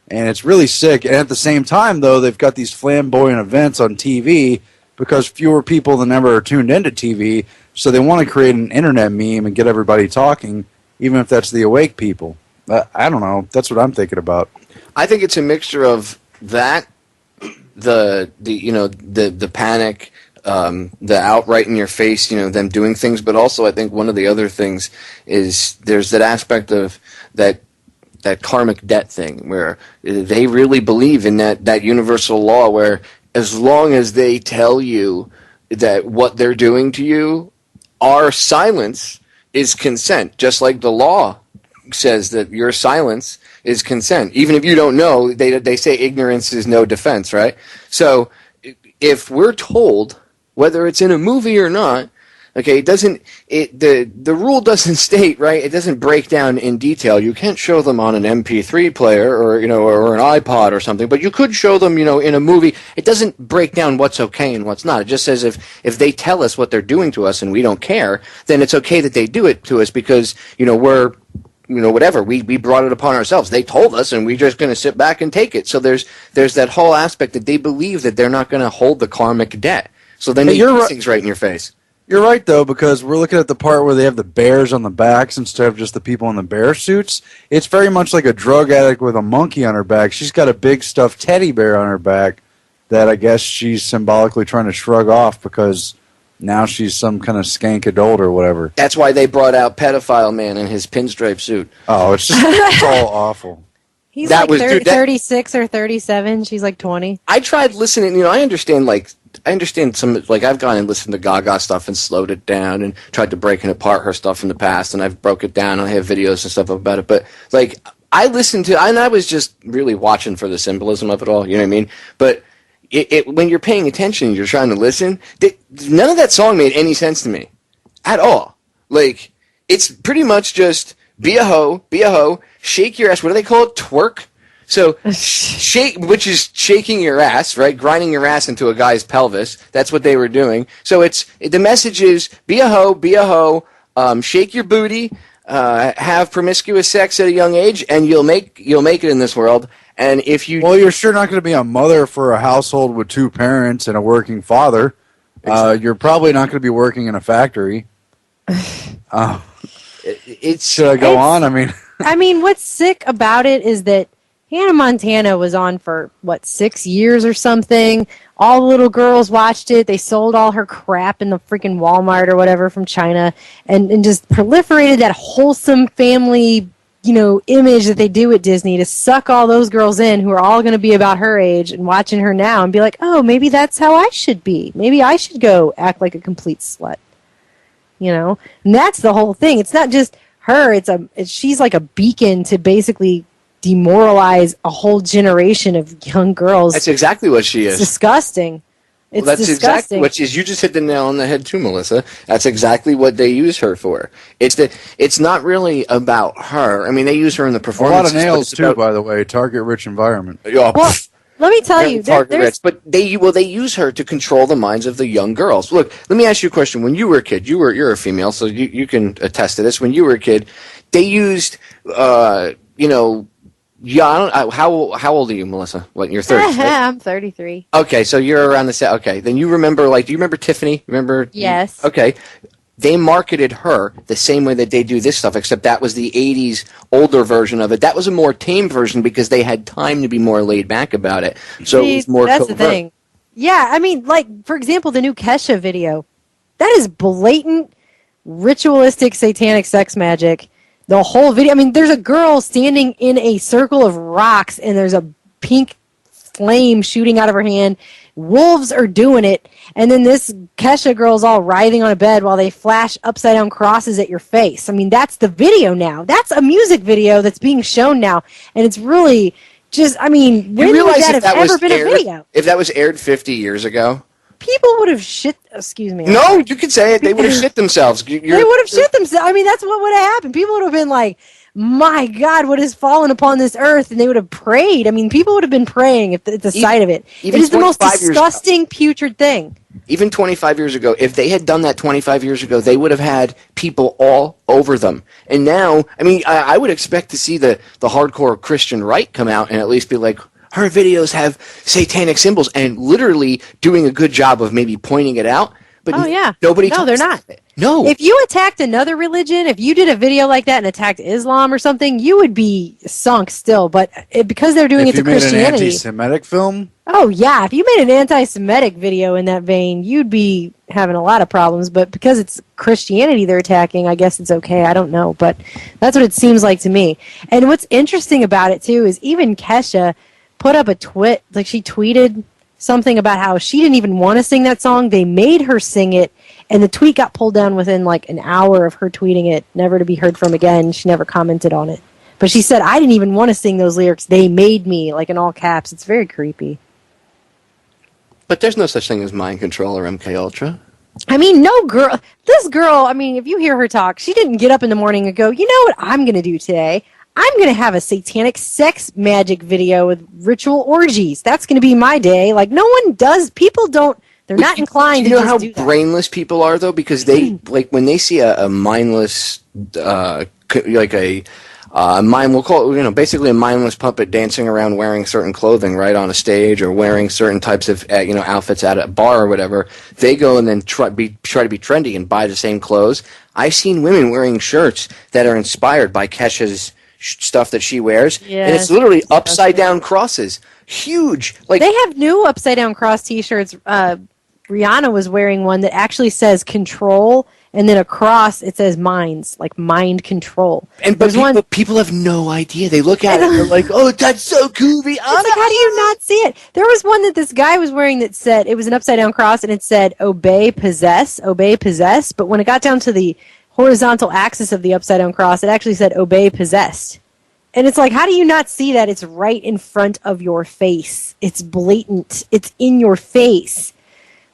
Speaker 8: And it's really sick. And at the same time, though, they've got these flamboyant events on TV because fewer people than ever are tuned into TV. So they want to create an internet meme and get everybody talking, even if that's the awake people. I don't know. That's what I'm thinking about.
Speaker 6: I think it's a mixture of that, the panic, the outright in your face, them doing things, but also I think one of the other things is there's that aspect of that karmic debt thing where they really believe in that universal law where as long as they tell you that what they're doing to you, our silence is consent, just like the law says that your silence is consent. Even if you don't know, they say ignorance is no defense, right? So if we're told, whether it's in a movie or not, okay, the rule doesn't state, right? It doesn't break down in detail. You can't show them on an MP3 player or or an iPod or something, but you could show them, in a movie. It doesn't break down what's okay and what's not. It just says if they tell us what they're doing to us and we don't care, then it's okay that they do it to us because, we're whatever, we brought it upon ourselves. They told us, and we're just going to sit back and take it. So there's that whole aspect that they believe that they're not going to hold the karmic debt. So then they do things right in your face.
Speaker 8: You're right, though, because we're looking at the part where they have the bears on the backs instead of just the people in the bear suits. It's very much like a drug addict with a monkey on her back. She's got a big stuffed teddy bear on her back that I guess she's symbolically trying to shrug off because now she's some kind of skank adult or whatever.
Speaker 6: That's why they brought out Pedophile Man in his pinstripe suit.
Speaker 8: Oh, it's all awful.
Speaker 7: He's 36 or 37. She's like 20.
Speaker 6: I tried listening. I understand some. Like I've gone and listened to Gaga stuff and slowed it down and tried to break apart her stuff in the past, and I've broke it down. And I have videos and stuff about it. But I listened to, and I was just really watching for the symbolism of it all. You know what I mean? But when you're paying attention, you're trying to listen. None of that song made any sense to me, at all. Like it's pretty much just be a hoe, shake your ass. What do they call it? Twerk. So shake, which is shaking your ass, right? Grinding your ass into a guy's pelvis. That's what they were doing. So the message is be a hoe, shake your booty, have promiscuous sex at a young age, and you'll make it in this world. And if you
Speaker 8: you're sure not going to be a mother for a household with two parents and a working father. Exactly. You're probably not going to be working in a factory. Should I go on?
Speaker 7: I mean, what's sick about it is that Hannah Montana was on for, 6 years or something. All the little girls watched it. They sold all her crap in the freaking Walmart or whatever from China and just proliferated that wholesome family, image that they do at Disney to suck all those girls in who are all going to be about her age and watching her now and be like, oh, maybe that's how I should be. Maybe I should go act like a complete slut. And that's the whole thing. It's not just her. She's like a beacon to basically demoralize a whole generation of young girls.
Speaker 6: That's exactly what she is.
Speaker 7: It's disgusting.
Speaker 6: That's disgusting. Exactly what she is. You just hit the nail on the head too, Melissa. That's exactly what they use her for. It's not really about her. I mean, they use her in the performance.
Speaker 8: A lot of nails too, by the way. Target-rich environment.
Speaker 7: Well, let me tell you,
Speaker 6: but they use her to control the minds of the young girls. Look, let me ask you a question. When you were a kid, you're a female, so you can attest to this. When you were a kid, they used, how old are you, Melissa? What, you're 30? Right?
Speaker 7: I'm 33.
Speaker 6: Okay, so you're around the set. Okay, then you remember, do you remember Tiffany?
Speaker 7: Yes.
Speaker 6: Okay. They marketed her the same way that they do this stuff, except that was the 80s older version of it. That was a more tame version because they had time to be more laid back about it. So it was more
Speaker 7: that's
Speaker 6: covert.
Speaker 7: The thing. Yeah, I mean, for example, the new Kesha video. That is blatant, ritualistic, satanic sex magic. The whole video. I mean, there's a girl standing in a circle of rocks, and there's a pink flame shooting out of her hand, wolves are doing it, and then this Kesha girl's all writhing on a bed while they flash upside down crosses at your face. I mean, that's the video now. That's a music video that's being shown now, and it's really just, I mean, when would that have ever been a video?
Speaker 6: If that was aired 50 years ago,
Speaker 7: people would have shit, excuse me.
Speaker 6: No, you could say it. They would have shit themselves.
Speaker 7: They would have shit themselves. I mean, that's what would have happened. People would have been like, my God, what has fallen upon this earth? And they would have prayed. I mean, people would have been praying at the sight of it. It is the most disgusting, putrid thing.
Speaker 6: Even 25 years ago, if they had done that 25 years ago, they would have had people all over them. And now, I mean, I would expect to see the hardcore Christian right come out and at least be like, her videos have satanic symbols, and literally doing a good job of maybe pointing it out. But nobody.
Speaker 7: No, they're not.
Speaker 6: No.
Speaker 7: If you attacked another religion, if you did a video like that and attacked Islam or something, you would be sunk still. But because they're doing it to Christianity.
Speaker 8: If you made an anti-Semitic film?
Speaker 7: Oh, yeah. If you made an anti-Semitic video in that vein, you'd be having a lot of problems. But because it's Christianity they're attacking, I guess it's okay. I don't know. But that's what it seems like to me. And what's interesting about it, too, is even Kesha put up a tweet. Like, she tweeted something about how she didn't even want to sing that song. They made her sing it. And the tweet got pulled down within like an hour of her tweeting it, never to be heard from again. She never commented on it. But she said, I didn't even want to sing those lyrics. They made me, like in all caps. It's very creepy.
Speaker 6: But there's no such thing as mind control or MK Ultra.
Speaker 7: I mean, no girl. This girl, I mean, if you hear her talk, she didn't get up in the morning and go, you know what I'm going to do today? I'm going to have a satanic sex magic video with ritual orgies. That's going to be my day. Like, no one does. People don't. They're not inclined to just do that.
Speaker 6: You know how brainless people are, though? Because they, like, when they see a mindless, like a we'll call it, you know, basically a mindless puppet dancing around wearing certain clothing right on a stage or wearing certain types of, you know, outfits at a bar or whatever, they go and then try to be trendy and buy the same clothes. I've seen women wearing shirts that are inspired by Kesha's stuff that she wears, and it's literally upside down crosses. Huge. Like,
Speaker 7: they have new upside down cross t-shirts. Rihanna was wearing one that actually says control, and then across it says minds, like mind control.
Speaker 6: But people have no idea. They look at it and they're like, oh, that's so cool, Rihanna.
Speaker 7: It's like, how do you not see it? There was one that this guy was wearing that said, it was an upside down cross, and it said obey, possess, but when it got down to the horizontal axis of the upside down cross, it actually said obey, possessed. And it's like, how do you not see that? It's right in front of your face. It's blatant. It's in your face.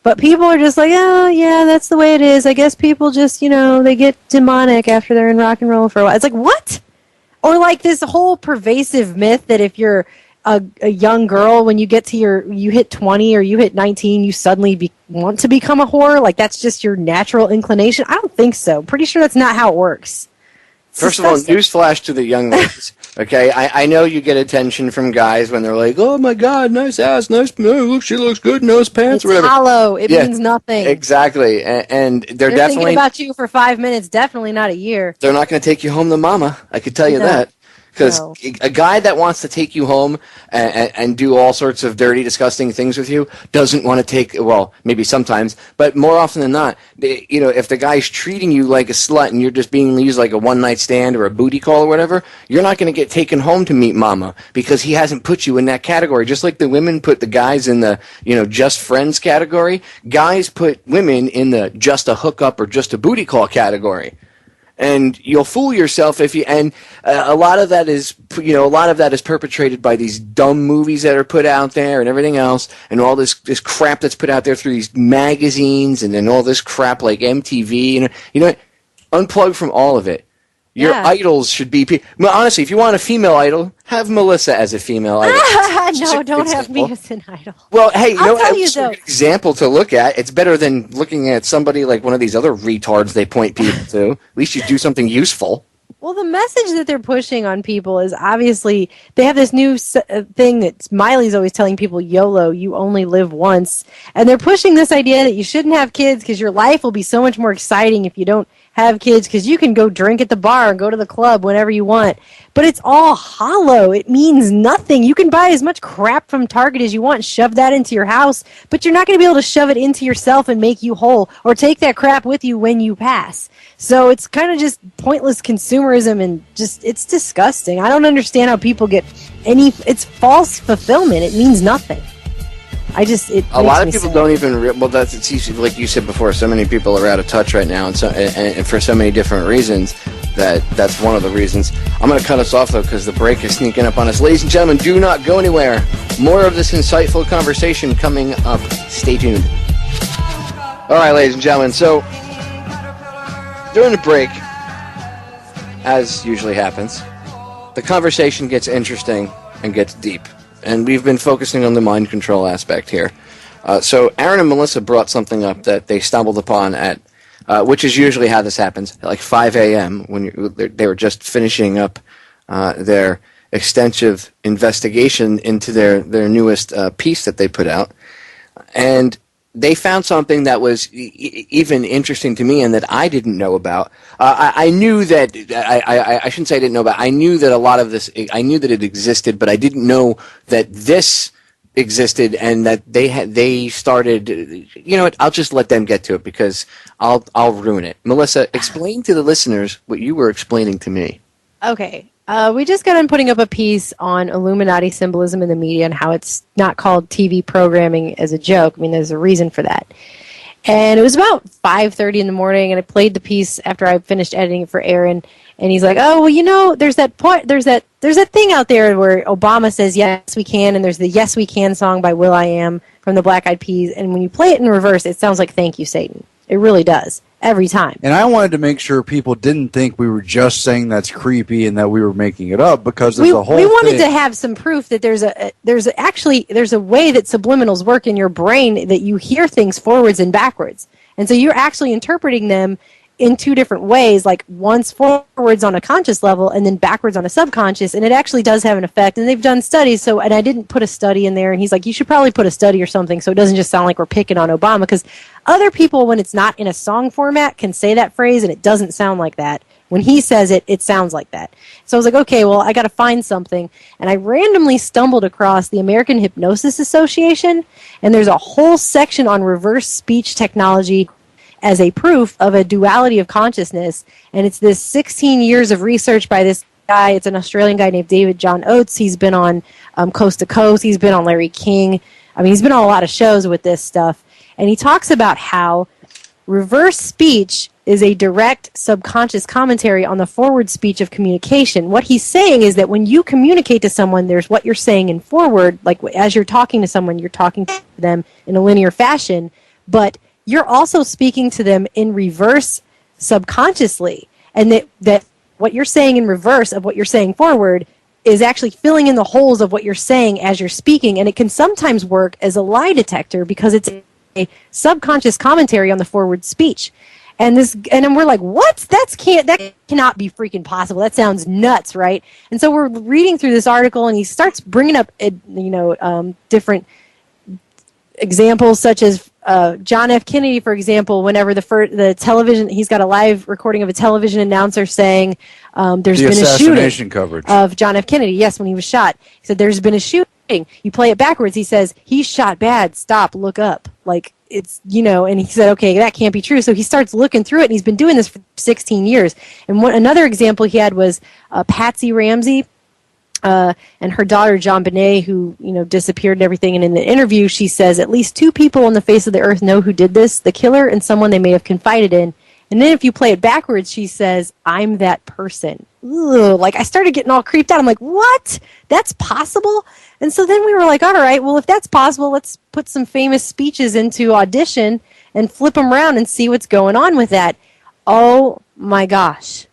Speaker 7: But people are just like, oh, yeah, that's the way it is. I guess people just, you know, they get demonic after they're in rock and roll for a while. It's like, what? Or like this whole pervasive myth that if you're a young girl, when you get to you hit 20 or you hit 19, you suddenly want to become a whore? Like, that's just your natural inclination? I don't think so. Pretty sure that's not how it works.
Speaker 6: First of all, newsflash to the young ladies. Okay, I know you get attention from guys when they're like, "Oh my God, nice ass, nice, look, she looks good, nose pants, or whatever."
Speaker 7: It's hollow. It means nothing.
Speaker 6: Exactly, and they're definitely
Speaker 7: thinking about you for 5 minutes. Definitely not a year.
Speaker 6: They're not going to take you home to mama. I could tell you that. Because a guy that wants to take you home and do all sorts of dirty, disgusting things with you doesn't want to take, well, maybe sometimes, but more often than not, you know, if the guy's treating you like a slut and you're just being used like a one-night stand or a booty call or whatever, you're not going to get taken home to meet mama because he hasn't put you in that category. Just like the women put the guys in the, you know, just friends category, guys put women in the just a hookup or just a booty call category. And you'll fool yourself if you. And a lot of that is, you know, perpetrated by these dumb movies that are put out there and everything else, and all this crap that's put out there through these magazines, and then all this crap like MTV. And you know, unplug from all of it. Your idols should be. Well, honestly, if you want a female idol, have Melissa as a female idol.
Speaker 7: No, don't have me as an idol.
Speaker 6: Well, hey, you know, it's a good example to look at. It's better than looking at somebody like one of these other retards they point people to. At least you do something useful.
Speaker 7: Well, the message that they're pushing on people is obviously they have this new thing that Miley's always telling people, YOLO, you only live once. And they're pushing this idea that you shouldn't have kids because your life will be so much more exciting if you don't have kids, because you can go drink at the bar and go to the club whenever you want. But it's all hollow. It means nothing. You can buy as much crap from Target as you want, shove that into your house, but you're not going to be able to shove it into yourself and make you whole or take that crap with you when you pass. So it's kind of just pointless consumerism, and just, it's disgusting. I don't understand how people get it's false fulfillment. It means nothing.
Speaker 6: A lot of people don't even. Well, it's easy, like you said before. So many people are out of touch right now, and for so many different reasons. That's one of the reasons. I'm going to cut us off though because the break is sneaking up on us. Ladies and gentlemen, do not go anywhere. More of this insightful conversation coming up. Stay tuned. All right, ladies and gentlemen. So during the break, as usually happens, the conversation gets interesting and gets deep. And we've been focusing on the mind control aspect here. So Aaron and Melissa brought something up that they stumbled upon at, which is usually how this happens, at like 5 a.m. when they were just finishing up their extensive investigation into their newest piece that they put out. And they found something that was even interesting to me and that I didn't know about. I knew that, I shouldn't say I didn't know about, I knew that a lot of this, I knew that it existed, but I didn't know that this existed and that they started, you know what, I'll just let them get to it because I'll ruin it. Melissa, explain to the listeners what you were explaining to me.
Speaker 7: Okay. We just got on putting up a piece on Illuminati symbolism in the media and how it's not called TV programming as a joke. I mean, there's a reason for that. And it was about 5:30 in the morning, and I played the piece after I finished editing it for Aaron. And he's like, "Oh, well, you know, there's that thing out there where Obama says yes we can, and there's the Yes We Can song by will.i.am from the Black Eyed Peas, and when you play it in reverse, it sounds like Thank You, Satan. It really does." Every time.
Speaker 8: And I wanted to make sure people didn't think we were just saying that's creepy and that we were making it up because there's a whole
Speaker 7: We wanted to have some proof that there's a way that subliminals work in your brain that you hear things forwards and backwards. And so you're actually interpreting them in two different ways, like once forwards on a conscious level and then backwards on a subconscious, and it actually does have an effect. And they've done studies, and I didn't put a study in there, and he's like, you should probably put a study or something so it doesn't just sound like we're picking on Obama, because other people, when it's not in a song format, can say that phrase and it doesn't sound like that. When he says it, it sounds like that. So I was like, okay, well, I got to find something. And I randomly stumbled across the American Hypnosis Association, and there's a whole section on reverse speech technology as a proof of a duality of consciousness. And it's this 16 years of research by this guy. It's an Australian guy named David John Oates. He's been on Coast to Coast. He's been on Larry King. I mean, he's been on a lot of shows with this stuff. And he talks about how reverse speech is a direct subconscious commentary on the forward speech of communication. What he's saying is that when you communicate to someone, there's what you're saying in forward, like as you're talking to someone, you're talking to them in a linear fashion, but you're also speaking to them in reverse subconsciously. And that what you're saying in reverse of what you're saying forward is actually filling in the holes of what you're saying as you're speaking. And it can sometimes work as a lie detector because it's a subconscious commentary on the forward speech. And then we're like, what? That cannot be freaking possible. That sounds nuts, right? And so we're reading through this article, and he starts bringing up, different examples, such as John F. Kennedy, for example. Whenever the television, he's got a live recording of a television announcer saying, "There's been a shooting
Speaker 8: coverage
Speaker 7: of John F. Kennedy." Yes, when he was shot, he said, "There's been a shooting." You play it backwards. He says, "He's shot bad. Stop. Look up." Like, it's, and he said, okay, that can't be true. So he starts looking through it, and he's been doing this for 16 years. And another example he had was Patsy Ramsey and her daughter, John Bonet, who, disappeared and everything. And in the interview, she says, at least two people on the face of the earth know who did this, the killer and someone they may have confided in. And then if you play it backwards, she says, "I'm that person." Ugh, like, I started getting all creeped out. I'm like, what? That's possible? And so then we were like, all right, well, if that's possible, let's put some famous speeches into Audition and flip them around and see what's going on with that. Oh, my gosh.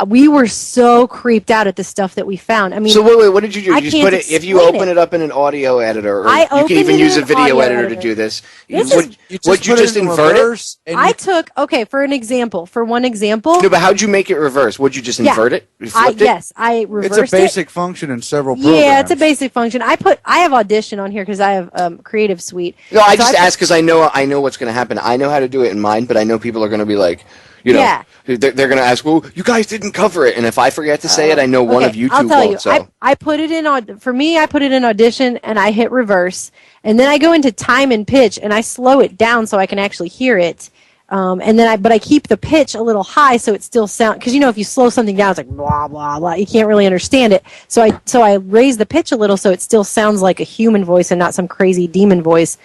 Speaker 7: We were so creeped out at the stuff that we found. I mean,
Speaker 6: so wait, what did you do? You just put it, if you open it up in an audio editor, or you can even use a video editor to do this. Would you just invert it?
Speaker 7: I took, for one example.
Speaker 6: No, but how'd you make it reverse? Would you just invert it? You flipped it?
Speaker 7: Yes, I reversed it.
Speaker 8: It's a basic function in several programs.
Speaker 7: Yeah, it's a basic function. I have Audition on here because I have Creative Suite.
Speaker 6: No, I just asked because I know what's going to happen. I know how to do it in mine, but I know people are going to be like, they're going to ask, well, you guys didn't cover it. And if I forget to say it, I know one of you two
Speaker 7: I'll tell
Speaker 6: won't.
Speaker 7: You,
Speaker 6: so.
Speaker 7: I put it in, for me, I put it in Audition, and I hit reverse. And then I go into time and pitch, and I slow it down so I can actually hear it. And then but I keep the pitch a little high so it still sounds, because if you slow something down, it's like blah blah blah. You can't really understand it. So I raise the pitch a little so it still sounds like a human voice and not some crazy demon voice.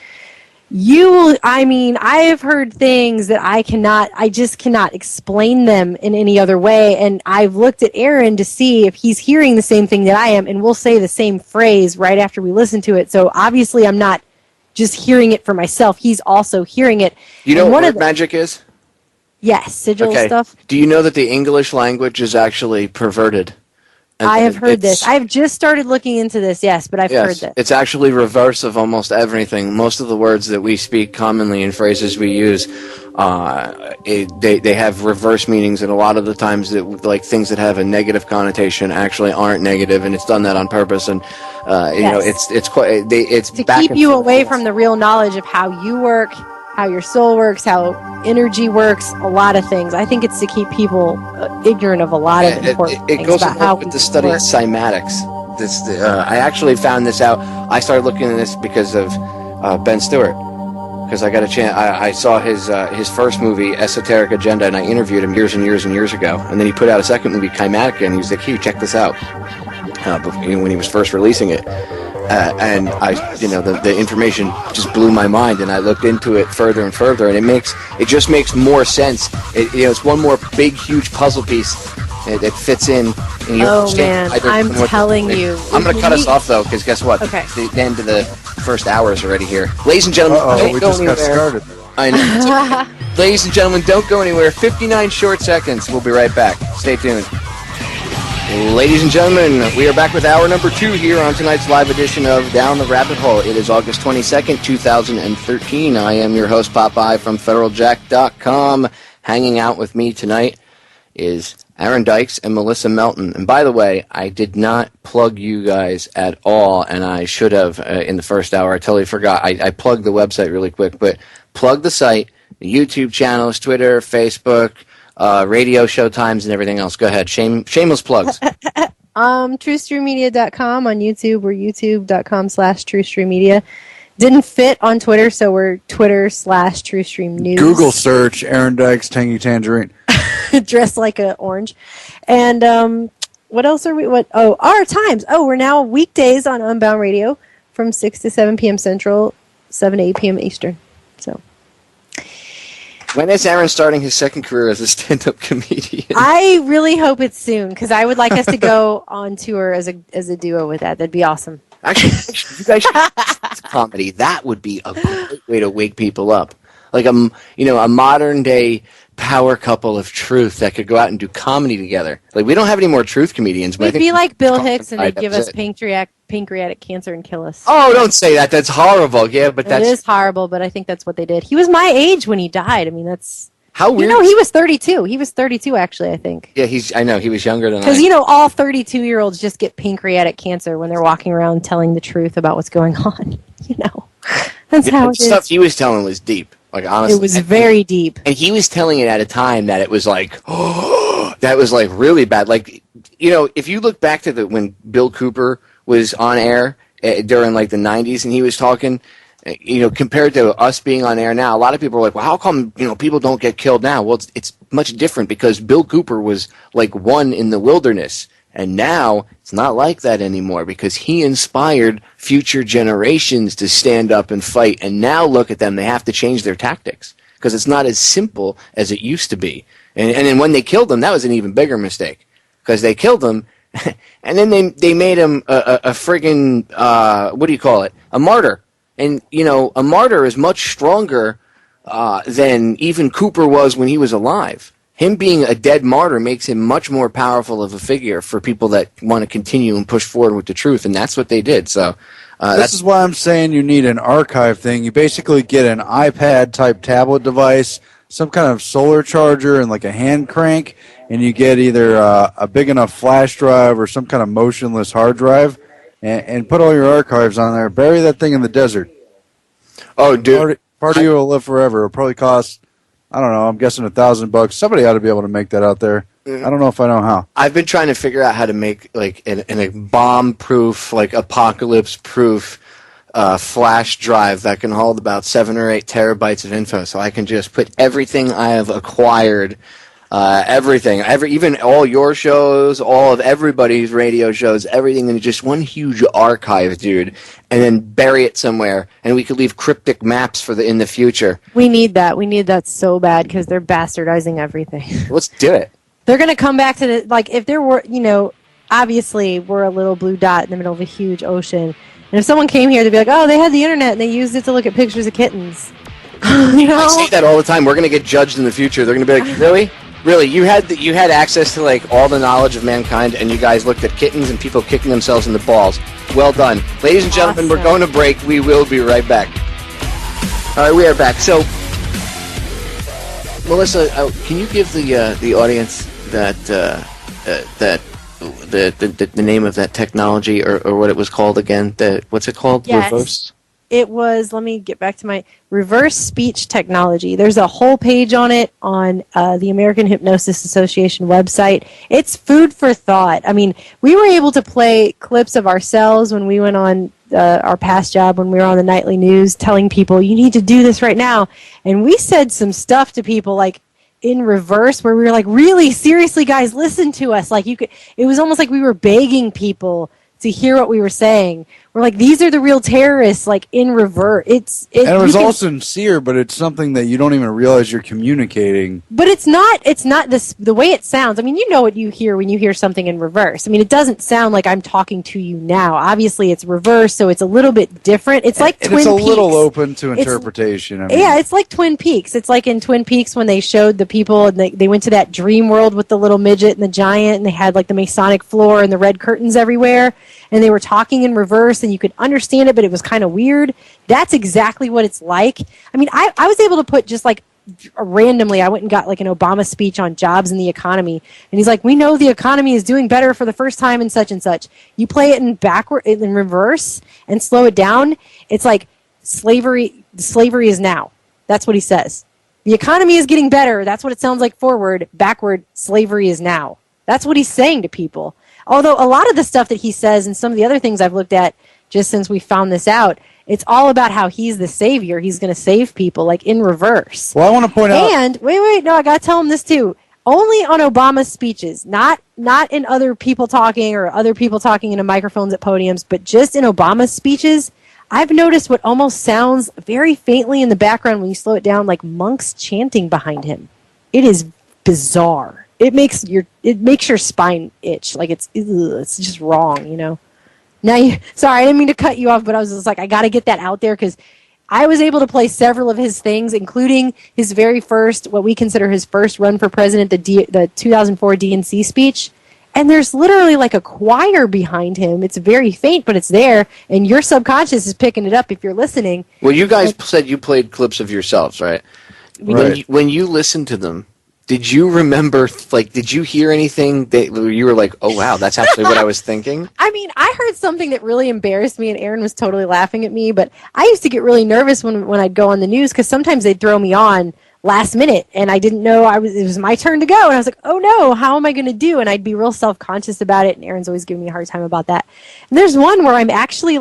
Speaker 7: I have heard things that I just cannot explain them in any other way. And I've looked at Aaron to see if he's hearing the same thing that I am, and we'll say the same phrase right after we listen to it. So obviously I'm not just hearing it for myself. He's also hearing it.
Speaker 6: You know what magic is?
Speaker 7: Yes, sigil stuff.
Speaker 6: Do you know that the English language is actually perverted?
Speaker 7: I have heard this. I've just started looking into this, yes, but I've heard this.
Speaker 6: It's actually reverse of almost everything. Most of the words that we speak commonly and phrases we use, they have reverse meanings, and a lot of the times that things that have a negative connotation actually aren't negative, and it's done that on purpose. And it's
Speaker 7: to keep you away from the real knowledge of how you work, how your soul works, how energy works, a lot of things. I think it's to keep people ignorant of a lot of important things.
Speaker 6: It goes
Speaker 7: about how
Speaker 6: with the study of cymatics. I actually found this out. I started looking at this because of Ben Stewart, because I got a chance. I saw his first movie, Esoteric Agenda, and I interviewed him years and years and years ago. And then he put out a second movie, Chymatica, and he was like, "Hey, check this out." When he was first releasing it. And the information just blew my mind, and I looked into it further and further, and it just makes more sense. It's one more big, huge puzzle piece that fits in. And you
Speaker 7: man, I'm telling you.
Speaker 6: I'm going to cut us off, though, because guess what?
Speaker 7: Okay.
Speaker 6: The end of the first hour is already here. Ladies and gentlemen, don't
Speaker 8: we
Speaker 6: go
Speaker 8: just
Speaker 6: anywhere.
Speaker 8: got started.
Speaker 6: I know. Ladies and gentlemen, don't go anywhere. 59 short seconds. We'll be right back. Stay tuned. Ladies and gentlemen, we are back with hour number 2 here on tonight's live edition of Down the Rabbit Hole. It is August 22nd, 2013. I am your host, Popeye, from FederalJack.com. Hanging out with me tonight is Aaron Dykes and Melissa Melton. And by the way, I did not plug you guys at all, and I should have in the first hour. I totally forgot. I plugged the website really quick, but plug the site, the YouTube channels, Twitter, Facebook, radio show times, and everything else. Go ahead. Shameless plugs.
Speaker 7: TrueStreamMedia.com on YouTube. We're youtube.com/TrueStreamMedia. Didn't fit on Twitter, so we're Twitter/TrueStreamNews.
Speaker 8: Google search Aaron Dykes Tangy Tangerine.
Speaker 7: Dressed like an orange. And what else are we? Our times. We're now weekdays on Unbound Radio from 6 to 7 p.m. Central, 7 to 8 p.m. Eastern. So.
Speaker 6: When is Aaron starting his second career as a stand-up comedian?
Speaker 7: I really hope it's soon, because I would like us to go on tour as a duo with that. That'd be awesome.
Speaker 6: Actually, you guys should comedy. That would be a great way to wake people up. Like a modern-day power couple of truth that could go out and do comedy together. Like, we don't have any more truth comedians. But
Speaker 7: we'd be like Bill Hicks, and they'd give us pancreatic cancer and kill us.
Speaker 6: Oh, don't say that. That's horrible. Yeah, but
Speaker 7: it is horrible, but I think that's what they did. He was my age when he died. I mean, that's...
Speaker 6: How weird.
Speaker 7: He was 32. He was 32, actually, I think.
Speaker 6: Yeah, I know. He was younger than I.
Speaker 7: Because, all 32-year-olds just get pancreatic cancer when they're walking around telling the truth about what's going on. That's how it is.
Speaker 6: The stuff he was telling was deep. Like, honestly.
Speaker 7: It was very deep.
Speaker 6: And he was telling it at a time that it was like, that was like really bad. Like, if you look back to when Bill Cooper was on air during like the 90s and he was talking, compared to us being on air now, a lot of people are like, well, how come, people don't get killed now? Well, it's much different because Bill Cooper was like one in the wilderness. And now it's not like that anymore because he inspired future generations to stand up and fight. And now look at them. They have to change their tactics because it's not as simple as it used to be. And then when they killed him, that was an even bigger mistake because they killed him and then they made him a friggin', what do you call it? A martyr. And, a martyr is much stronger than even Cooper was when he was alive. Him being a dead martyr makes him much more powerful of a figure for people that want to continue and push forward with the truth, and that's what they did. So
Speaker 8: this is why I'm saying you need an archive thing. You basically get an iPad-type tablet device, some kind of solar charger, and like a hand crank, and you get either a big enough flash drive or some kind of motionless hard drive, and put all your archives on there. Bury that thing in the desert.
Speaker 6: Oh, dude.
Speaker 8: Part of you will live forever. It'll probably cost... I don't know. I'm guessing $1,000. Somebody ought to be able to make that out there. I don't know if I know how.
Speaker 6: I've been trying to figure out how to make like a bomb-proof, like apocalypse-proof flash drive that can hold about 7 or 8 terabytes of info, so I can just put everything I have acquired, even all your shows, all of everybody's radio shows, everything in just one huge archive, dude, and then bury it somewhere, and we could leave cryptic maps in the future.
Speaker 7: We need that. We need that so bad because they're bastardizing everything.
Speaker 6: Let's do it.
Speaker 7: They're going to come back to if there were, obviously we're a little blue dot in the middle of a huge ocean. And if someone came here, they'd be like, oh, they had the internet and they used it to look at pictures of kittens.
Speaker 6: I say that all the time. We're going to get judged in the future. They're going to be like, really? Really? You had access to all the knowledge of mankind, and you guys looked at kittens and people kicking themselves in the balls. Well done. Ladies and gentlemen, We're going to break. We will be right back. All right, we are back. So, Melissa, can you give the audience the name of that technology or what it was called again? What's it called?
Speaker 7: Yes.
Speaker 6: Reverse?
Speaker 7: It was, let me get back to my reverse speech technology. There's a whole page on it on the American Hypnosis Association website. It's food for thought. I mean, we were able to play clips of ourselves when we went on our past job, when we were on the nightly news, telling people, you need to do this right now. And we said some stuff to people in reverse where we were like, really, seriously, guys, listen to us. It was almost like we were begging people to hear what we were saying. We're like, these are the real terrorists, in reverse.
Speaker 8: And it was all sincere, but it's something that you don't even realize you're communicating.
Speaker 7: But it's not the way it sounds. I mean, you know what you hear when you hear something in reverse. I mean, it doesn't sound like I'm talking to you now. Obviously, it's reverse, so it's a little bit different. It's like Twin Peaks.
Speaker 8: It's a little open to interpretation.
Speaker 7: Yeah, it's like Twin Peaks. It's like in Twin Peaks when they showed the people, and they went to that dream world with the little midget and the giant, and they had the Masonic floor and the red curtains everywhere, and they were talking in reverse, and you could understand it, but it was kind of weird. That's exactly what it's like. I mean, I was able to put just randomly, I went and got an Obama speech on jobs and the economy, and he's like, we know the economy is doing better for the first time in such and such. You play it in reverse and slow it down, it's like slavery is now. That's what he says. The economy is getting better. That's what it sounds like forward. Backward, slavery is now. That's what he's saying to people. Although a lot of the stuff that he says and some of the other things I've looked at just since we found this out, it's all about how he's the savior. He's going to save people, in reverse.
Speaker 8: Well, I want to point out...
Speaker 7: And, wait, no, I got to tell him this too. Only on Obama's speeches, not in other people talking or other people talking into microphones at podiums, but just in Obama's speeches, I've noticed what almost sounds very faintly in the background when you slow it down, like monks chanting behind him. It is bizarre. It makes your spine itch. It's just wrong, Now, sorry, I didn't mean to cut you off, but I was just I got to get that out there because I was able to play several of his things, including his very first, what we consider his first run for president, the 2004 DNC speech. And there's literally a choir behind him. It's very faint, but it's there, and your subconscious is picking it up if you're listening.
Speaker 6: Well, you guys said you played clips of yourselves, right? When you listened to them, did you remember, did you hear anything that you were like, oh, wow, that's actually what I was thinking?
Speaker 7: I mean, I heard something that really embarrassed me, and Aaron was totally laughing at me, but I used to get really nervous when I'd go on the news, because sometimes they'd throw me on last minute, and I didn't know it was my turn to go, and I was like, oh no, how am I going to do? And I'd be real self-conscious about it, and Aaron's always giving me a hard time about that. And there's one where I'm actually,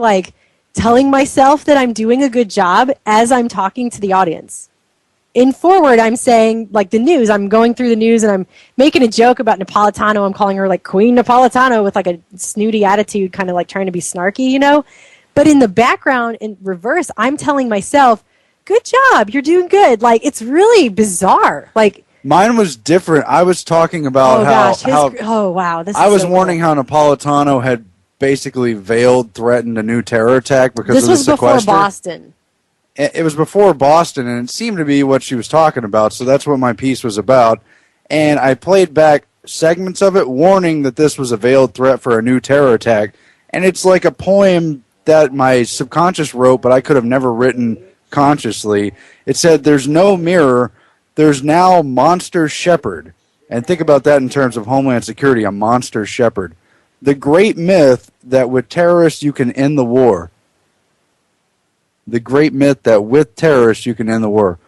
Speaker 7: telling myself that I'm doing a good job as I'm talking to the audience. In forward, I'm saying, the news, I'm going through the news and I'm making a joke about Napolitano. I'm calling her, Queen Napolitano with, a snooty attitude, kind of, trying to be snarky, But in the background, in reverse, I'm telling myself, good job, you're doing good. It's really bizarre.
Speaker 8: Mine was different. I was talking about I was warning how Napolitano had basically threatened a new terror attack because of the sequester.
Speaker 7: This was before Boston.
Speaker 8: It was before Boston, and it seemed to be what she was talking about, so that's what my piece was about. And I played back segments of it, warning that this was a veiled threat for a new terror attack. And it's like a poem that my subconscious wrote, but I could have never written consciously. It said, there's no mirror, there's now monster shepherd. And think about that in terms of Homeland Security, a monster shepherd. The great myth that with terrorists you can end the war. The great myth that with terrorists you can end the war.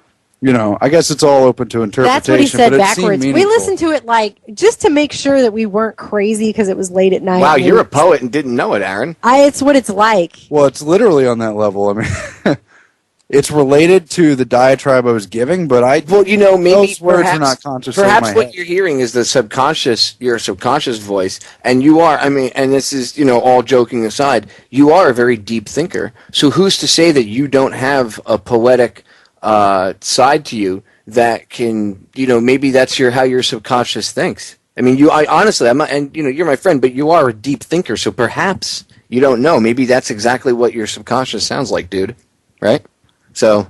Speaker 8: I guess it's all open to interpretation.
Speaker 7: That's what he said
Speaker 8: but
Speaker 7: backwards. We listened to it just to make sure that we weren't crazy because it was late at night.
Speaker 6: Wow, you're a poet and didn't know it, Aaron.
Speaker 7: It's what it's like.
Speaker 8: Well, it's literally on that level. I mean, it's related to the diatribe I was giving, but maybe those words are not consciously in my
Speaker 6: Perhaps what
Speaker 8: head.
Speaker 6: you're hearing is your subconscious voice, and you are, and this is, all joking aside, you are a very deep thinker. So who's to say that you don't have a poetic side to you that can, maybe that's how your subconscious thinks. I mean, honestly, I'm not, and you're my friend, but you are a deep thinker, so perhaps you don't know. Maybe that's exactly what your subconscious sounds like, dude. Right? So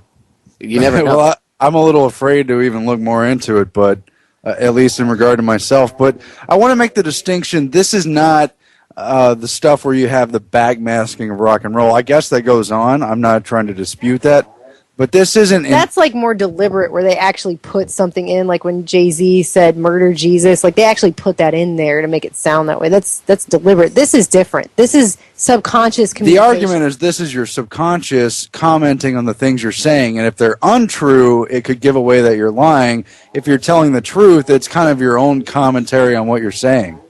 Speaker 6: you never know.
Speaker 8: Well, I'm a little afraid to even look more into it, but at least in regard to myself. But I want to make the distinction. This is not the stuff where you have the backmasking of rock and roll. I guess that goes on. I'm not trying to dispute that. But this isn't...
Speaker 7: That's more deliberate, where they actually put something in, like when Jay-Z said murder Jesus. They actually put that in there to make it sound that way. That's deliberate. This is different. This is subconscious communication.
Speaker 8: The argument is this is your subconscious commenting on the things you're saying, and if they're untrue, it could give away that you're lying. If you're telling the truth, it's kind of your own commentary on what you're saying,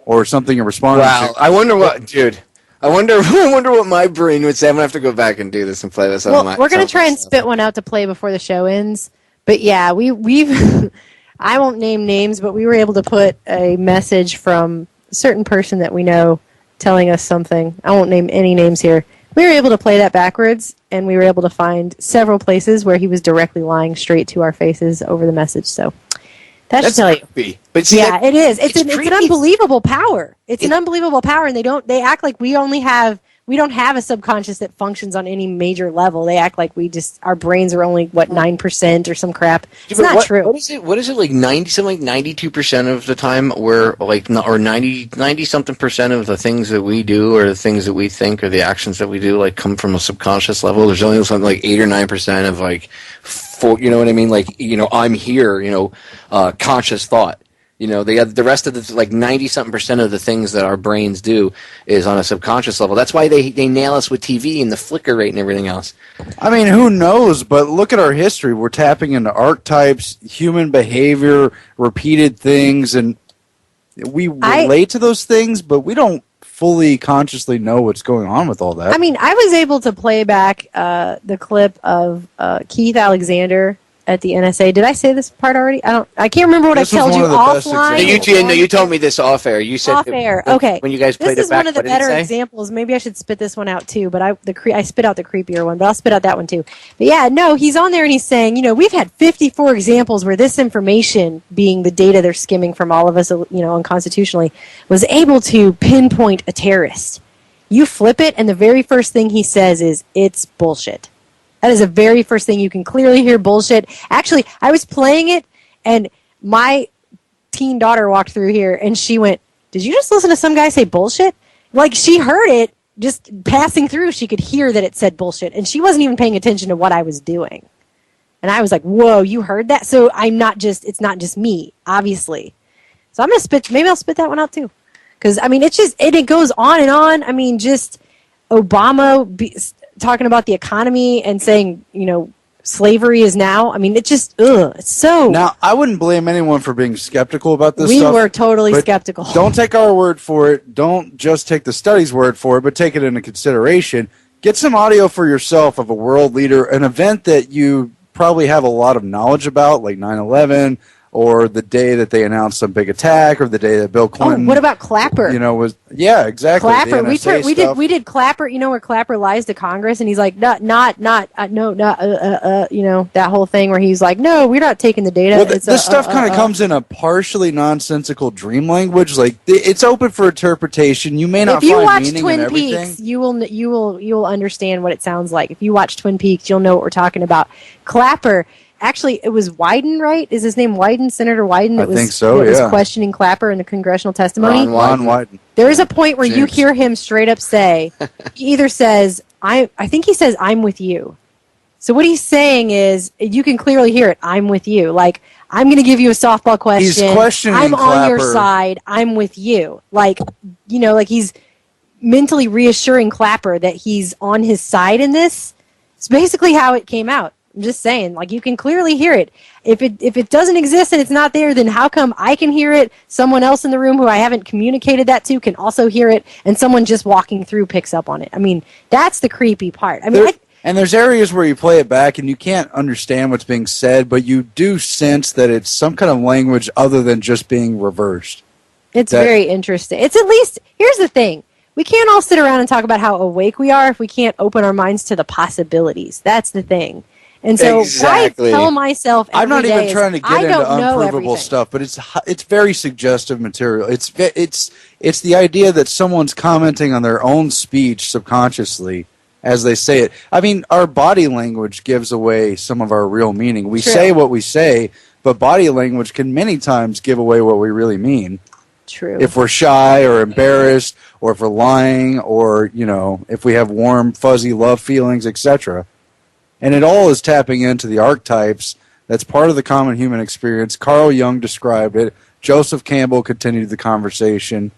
Speaker 8: or something you're responding to.
Speaker 6: I wonder what... Dude... I wonder what my brain would say. I'm going to have to go back and do this and play this.
Speaker 7: Well, we're going to try and spit one out to play before the show ends. But yeah, we've I won't name names, but we were able to put a message from a certain person that we know telling us something. I won't name any names here. We were able to play that backwards, and we were able to find several places where he was directly lying straight to our faces over the message. So that should tell you.
Speaker 6: Creepy. But see,
Speaker 7: yeah, it is. It's an unbelievable power. It's an unbelievable power, and they act like we don't have a subconscious that functions on any major level. They act like our brains are only 9% or some crap. It's not true.
Speaker 6: What is it like 92% of the time we're or 90 something percent of the things that we do or the things that we think or the actions that we do come from a subconscious level. There's only something like 8 or 9% of you know what I mean? I'm here, conscious thought. The rest of the 90-something% of the things that our brains do is on a subconscious level. That's why they nail us with TV and the flicker rate and everything else.
Speaker 8: I mean, who knows? But look at our history. We're tapping into archetypes, human behavior, repeated things, and we relate to those things, but we don't fully consciously know what's going on with all that.
Speaker 7: I mean, I was able to play back the clip of Keith Alexander at the NSA. Did I say this part already? I can't remember what I told you offline.
Speaker 6: No, you told me this off air. You said
Speaker 7: off air. Okay.
Speaker 6: When you guys played
Speaker 7: this
Speaker 6: it back.
Speaker 7: This is one of the better examples. Maybe I should spit this one out too. But I spit out the creepier one. But I'll spit out that one too. But yeah, no, he's on there and he's saying, we've had 54 examples where this information, being the data they're skimming from all of us, unconstitutionally, was able to pinpoint a terrorist. You flip it, and the very first thing he says is, "It's bullshit." That is the very first thing. You can clearly hear bullshit. Actually, I was playing it, and my teen daughter walked through here, and she went, "Did you just listen to some guy say bullshit?" She heard it just passing through. She could hear that it said bullshit, and she wasn't even paying attention to what I was doing. And I was like, "Whoa, you heard that?" So it's not just me, obviously. So I'm going to maybe I'll spit that one out too. Because, it goes on and on. Just Obama talking about the economy and saying, slavery is now. It's so...
Speaker 8: Now, I wouldn't blame anyone for being skeptical about this stuff.
Speaker 7: We were totally skeptical.
Speaker 8: Don't take our word for it. Don't just take the study's word for it, but take it into consideration. Get some audio for yourself of a world leader, an event that you probably have a lot of knowledge about, like 9/11, or the day that they announced some big attack, or the day that Bill Clinton...
Speaker 7: Oh, what about Clapper?
Speaker 8: Yeah, exactly.
Speaker 7: Clapper. We did Clapper, where Clapper lies to Congress, and he's like, that whole thing where he's like, no, we're not taking the data.
Speaker 8: Well, this stuff kind of comes in a partially nonsensical dream language. It's open for interpretation. You may not find meaning in everything. If you watch Twin Peaks, you will understand what it sounds like. If you watch Twin Peaks, you'll know what we're talking about. Clapper... Actually, it was Wyden, right? Is his name Wyden? Senator Wyden? I think so,
Speaker 7: was questioning Clapper in the congressional testimony.
Speaker 8: Ron Wyden.
Speaker 7: There is a point where you hear him straight up say, he either says, I think he says, "I'm with you." So what he's saying is, you can clearly hear it, "I'm with you." I'm going to give you a softball question.
Speaker 8: He's questioning
Speaker 7: I'm
Speaker 8: Clapper.
Speaker 7: On your side. I'm with you. He's mentally reassuring Clapper that he's on his side in this. It's basically how it came out. I'm just saying, like, you can clearly hear it. If it doesn't exist and it's not there, then how come I can hear it? Someone else in the room who I haven't communicated that to can also hear it, and someone just walking through picks up on it. I mean, that's the creepy part. I mean,
Speaker 8: and there's areas where you play it back and you can't understand what's being said, but you do sense that it's some kind of language other than just being reversed.
Speaker 7: It's very interesting. It's at least, here's the thing. We can't all sit around and talk about how awake we are if we can't open our minds to the possibilities. That's the thing. And so
Speaker 6: exactly.
Speaker 7: I tell myself every
Speaker 8: I'm not
Speaker 7: day
Speaker 8: even trying to get into unprovable stuff, but it's very suggestive material. It's the idea that someone's commenting on their own speech subconsciously as they say it. I mean, our body language gives away some of our real meaning. We say what we say, but body language can many times give away what we really mean.
Speaker 7: True.
Speaker 8: If we're shy or embarrassed, or if we're lying, or, you know, if we have warm, fuzzy love feelings, etc. And it all is tapping into the archetypes. That's part of the common human experience. Carl Jung described it. Joseph Campbell continued the conversation.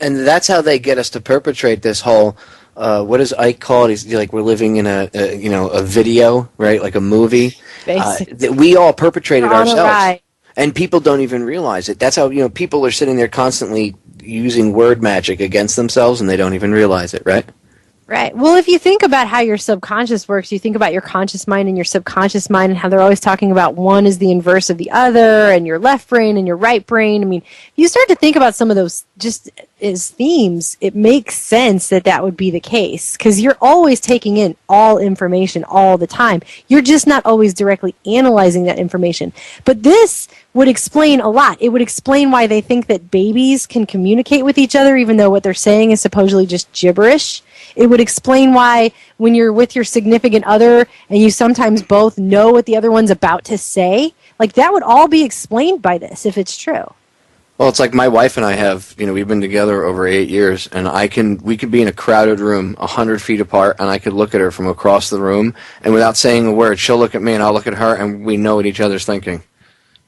Speaker 6: And that's how they get us to perpetrate this whole, what does Ike call it? He's like, we're living in a video, right? Like a movie. That we all perpetrated ourselves. And people don't even realize it. That's how, you know, people are sitting there constantly using word magic against themselves, and they don't even realize it, right?
Speaker 7: Right. Well, if you think about how your subconscious works, you think about your conscious mind and your subconscious mind and how they're always talking about one is the inverse of the other and your left brain and your right brain. I mean, if you start to think about some of those just as themes, it makes sense that that would be the case because you're always taking in all information all the time. You're just not always directly analyzing that information. But this would explain a lot. It would explain why they think that babies can communicate with each other even though what they're saying is supposedly just gibberish. It would explain why when you're with your significant other and you sometimes both know what the other one's about to say, like that would all be explained by this if it's true.
Speaker 6: Well, it's like my wife and I have, you know, we've been together over 8 years, and we could be in a crowded room 100 feet apart, and I could look at her from across the room, and without saying a word, she'll look at me and I'll look at her, and we know what each other's thinking.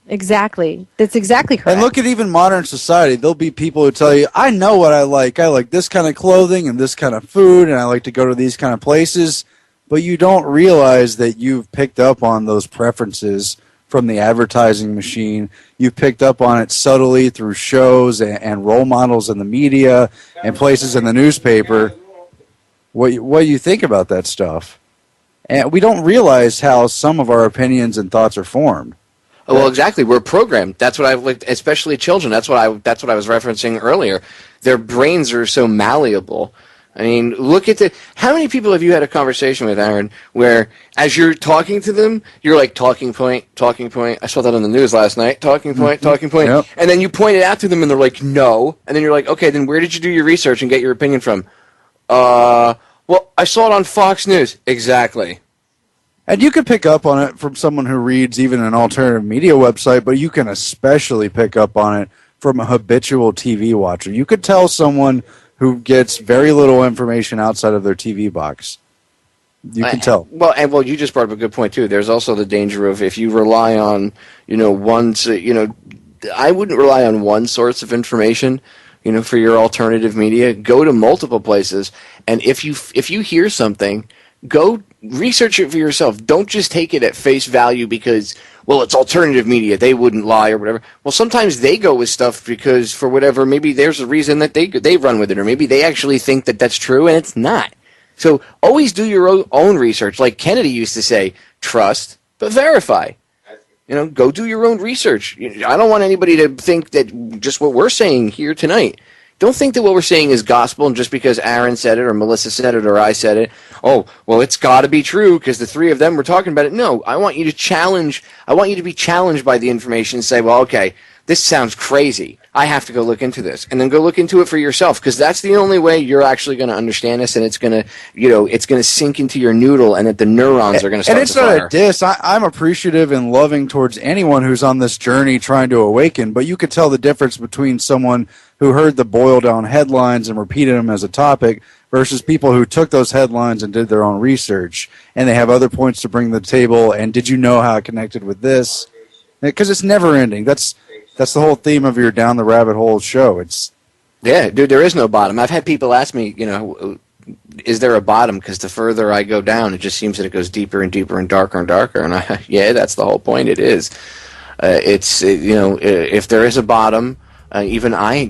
Speaker 7: Exactly. That's exactly correct.
Speaker 8: And look at even modern society. There'll be people who tell you, I know what I like. I like this kind of clothing and this kind of food, and I like to go to these kind of places. But you don't realize that you've picked up on those preferences from the advertising machine. You've picked up on it subtly through shows and role models in the media and places in the newspaper. What you think about that stuff. And we don't realize how some of our opinions and thoughts are formed.
Speaker 6: Well, exactly. We're programmed. That's what I've looked, especially children. That's what I was referencing earlier. Their brains are so malleable. I mean, look at how many people have you had a conversation with, Aaron, where as you're talking to them, you're like, talking point. I saw that on the news last night. Talking point. Yep. And then you point it out to them and they're like, no. And then you're like, okay, then where did you do your research and get your opinion from? Well, I saw it on Fox News. Exactly.
Speaker 8: And you can pick up on it from someone who reads even an alternative media website, but you can especially pick up on it from a habitual TV watcher. You could tell someone who gets very little information outside of their TV box. You can tell.
Speaker 6: Well, you just brought up a good point too. There's also the danger of if you rely on, I wouldn't rely on one source of information, for your alternative media. Go to multiple places, and if you hear something, go research it for yourself. Don't just take it at face value because, well, it's alternative media. They wouldn't lie or whatever. Well, sometimes they go with stuff because for whatever, maybe there's a reason that they run with it, or maybe they actually think that that's true and it's not. So always do your own research. Like Kennedy used to say, trust but verify. Go do your own research. I don't want anybody to think that just what we're saying here tonight. Don't think that what we're saying is gospel, and just because Aaron said it or Melissa said it or I said it, oh, well, it's got to be true because the three of them were talking about it. No, I want you to be challenged by the information and say, well, okay, this sounds crazy. I have to go look into this, and then go look into it for yourself, because that's the only way you're actually going to understand this, and it's going to sink into your noodle, and that the neurons are going to start to fire.
Speaker 8: And it's not a diss. I'm appreciative and loving towards anyone who's on this journey trying to awaken, but you could tell the difference between someone who heard the boil-down headlines and repeated them as a topic versus people who took those headlines and did their own research, and they have other points to bring to the table, and did you know how it connected with this? Because it's never-ending. That's the whole theme of your Down the Rabbit Hole show. Yeah,
Speaker 6: dude, there is no bottom. I've had people ask me, is there a bottom? Because the further I go down, it just seems that it goes deeper and deeper and darker and darker. And yeah, that's the whole point. It is. If there is a bottom, even I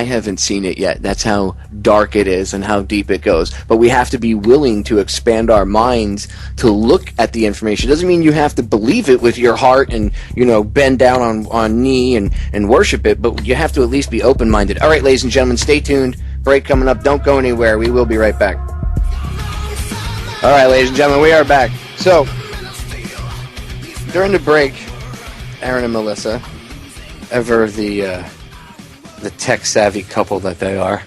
Speaker 6: haven't seen it yet. That's how dark it is and how deep it goes. But we have to be willing to expand our minds to look at the information. It doesn't mean you have to believe it with your heart and, bend down on knee and worship it, but you have to at least be open-minded. All right, ladies and gentlemen, stay tuned. Break coming up. Don't go anywhere. We will be right back. All right, ladies and gentlemen, we are back. So, during the break, Aaron and Melissa, ever the tech-savvy couple that they are,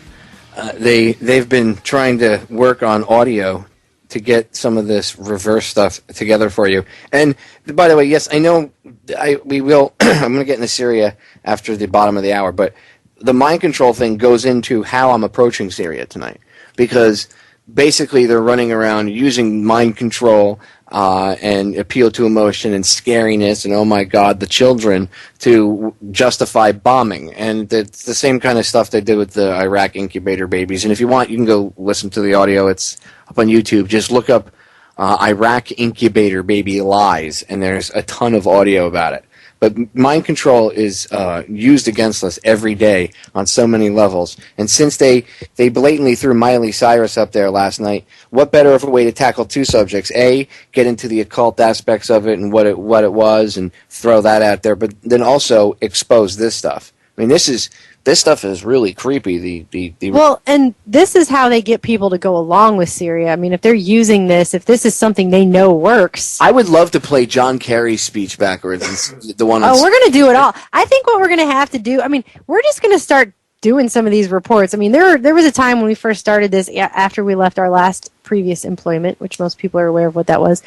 Speaker 6: they've been trying to work on audio to get some of this reverse stuff together for you. And by the way, yes, I know we will. I'm going to get into Syria after the bottom of the hour, but the mind control thing goes into how I'm approaching Syria tonight, because basically they're running around using mind control and appeal to emotion and scariness and, oh my God, the children, to justify bombing. And it's the same kind of stuff they did with the Iraq incubator babies. And if you want, you can go listen to the audio. It's up on YouTube. Just look up Iraq incubator baby lies, and there's a ton of audio about it. But mind control is used against us every day on so many levels. And since they blatantly threw Miley Cyrus up there last night, what better of a way to tackle two subjects? A, get into the occult aspects of it and what it was and throw that out there, but then also expose this stuff. I mean, this stuff is really creepy.
Speaker 7: Well, and this is how they get people to go along with Syria. I mean, if they're using this, if this is something they know works.
Speaker 6: I would love to play John Kerry's speech backwards. The one.
Speaker 7: Oh, we're going to do it all. I think what we're going to have to do, I mean, we're just going to start doing some of these reports. I mean, there was a time when we first started this, after we left our last previous employment, which most people are aware of what that was,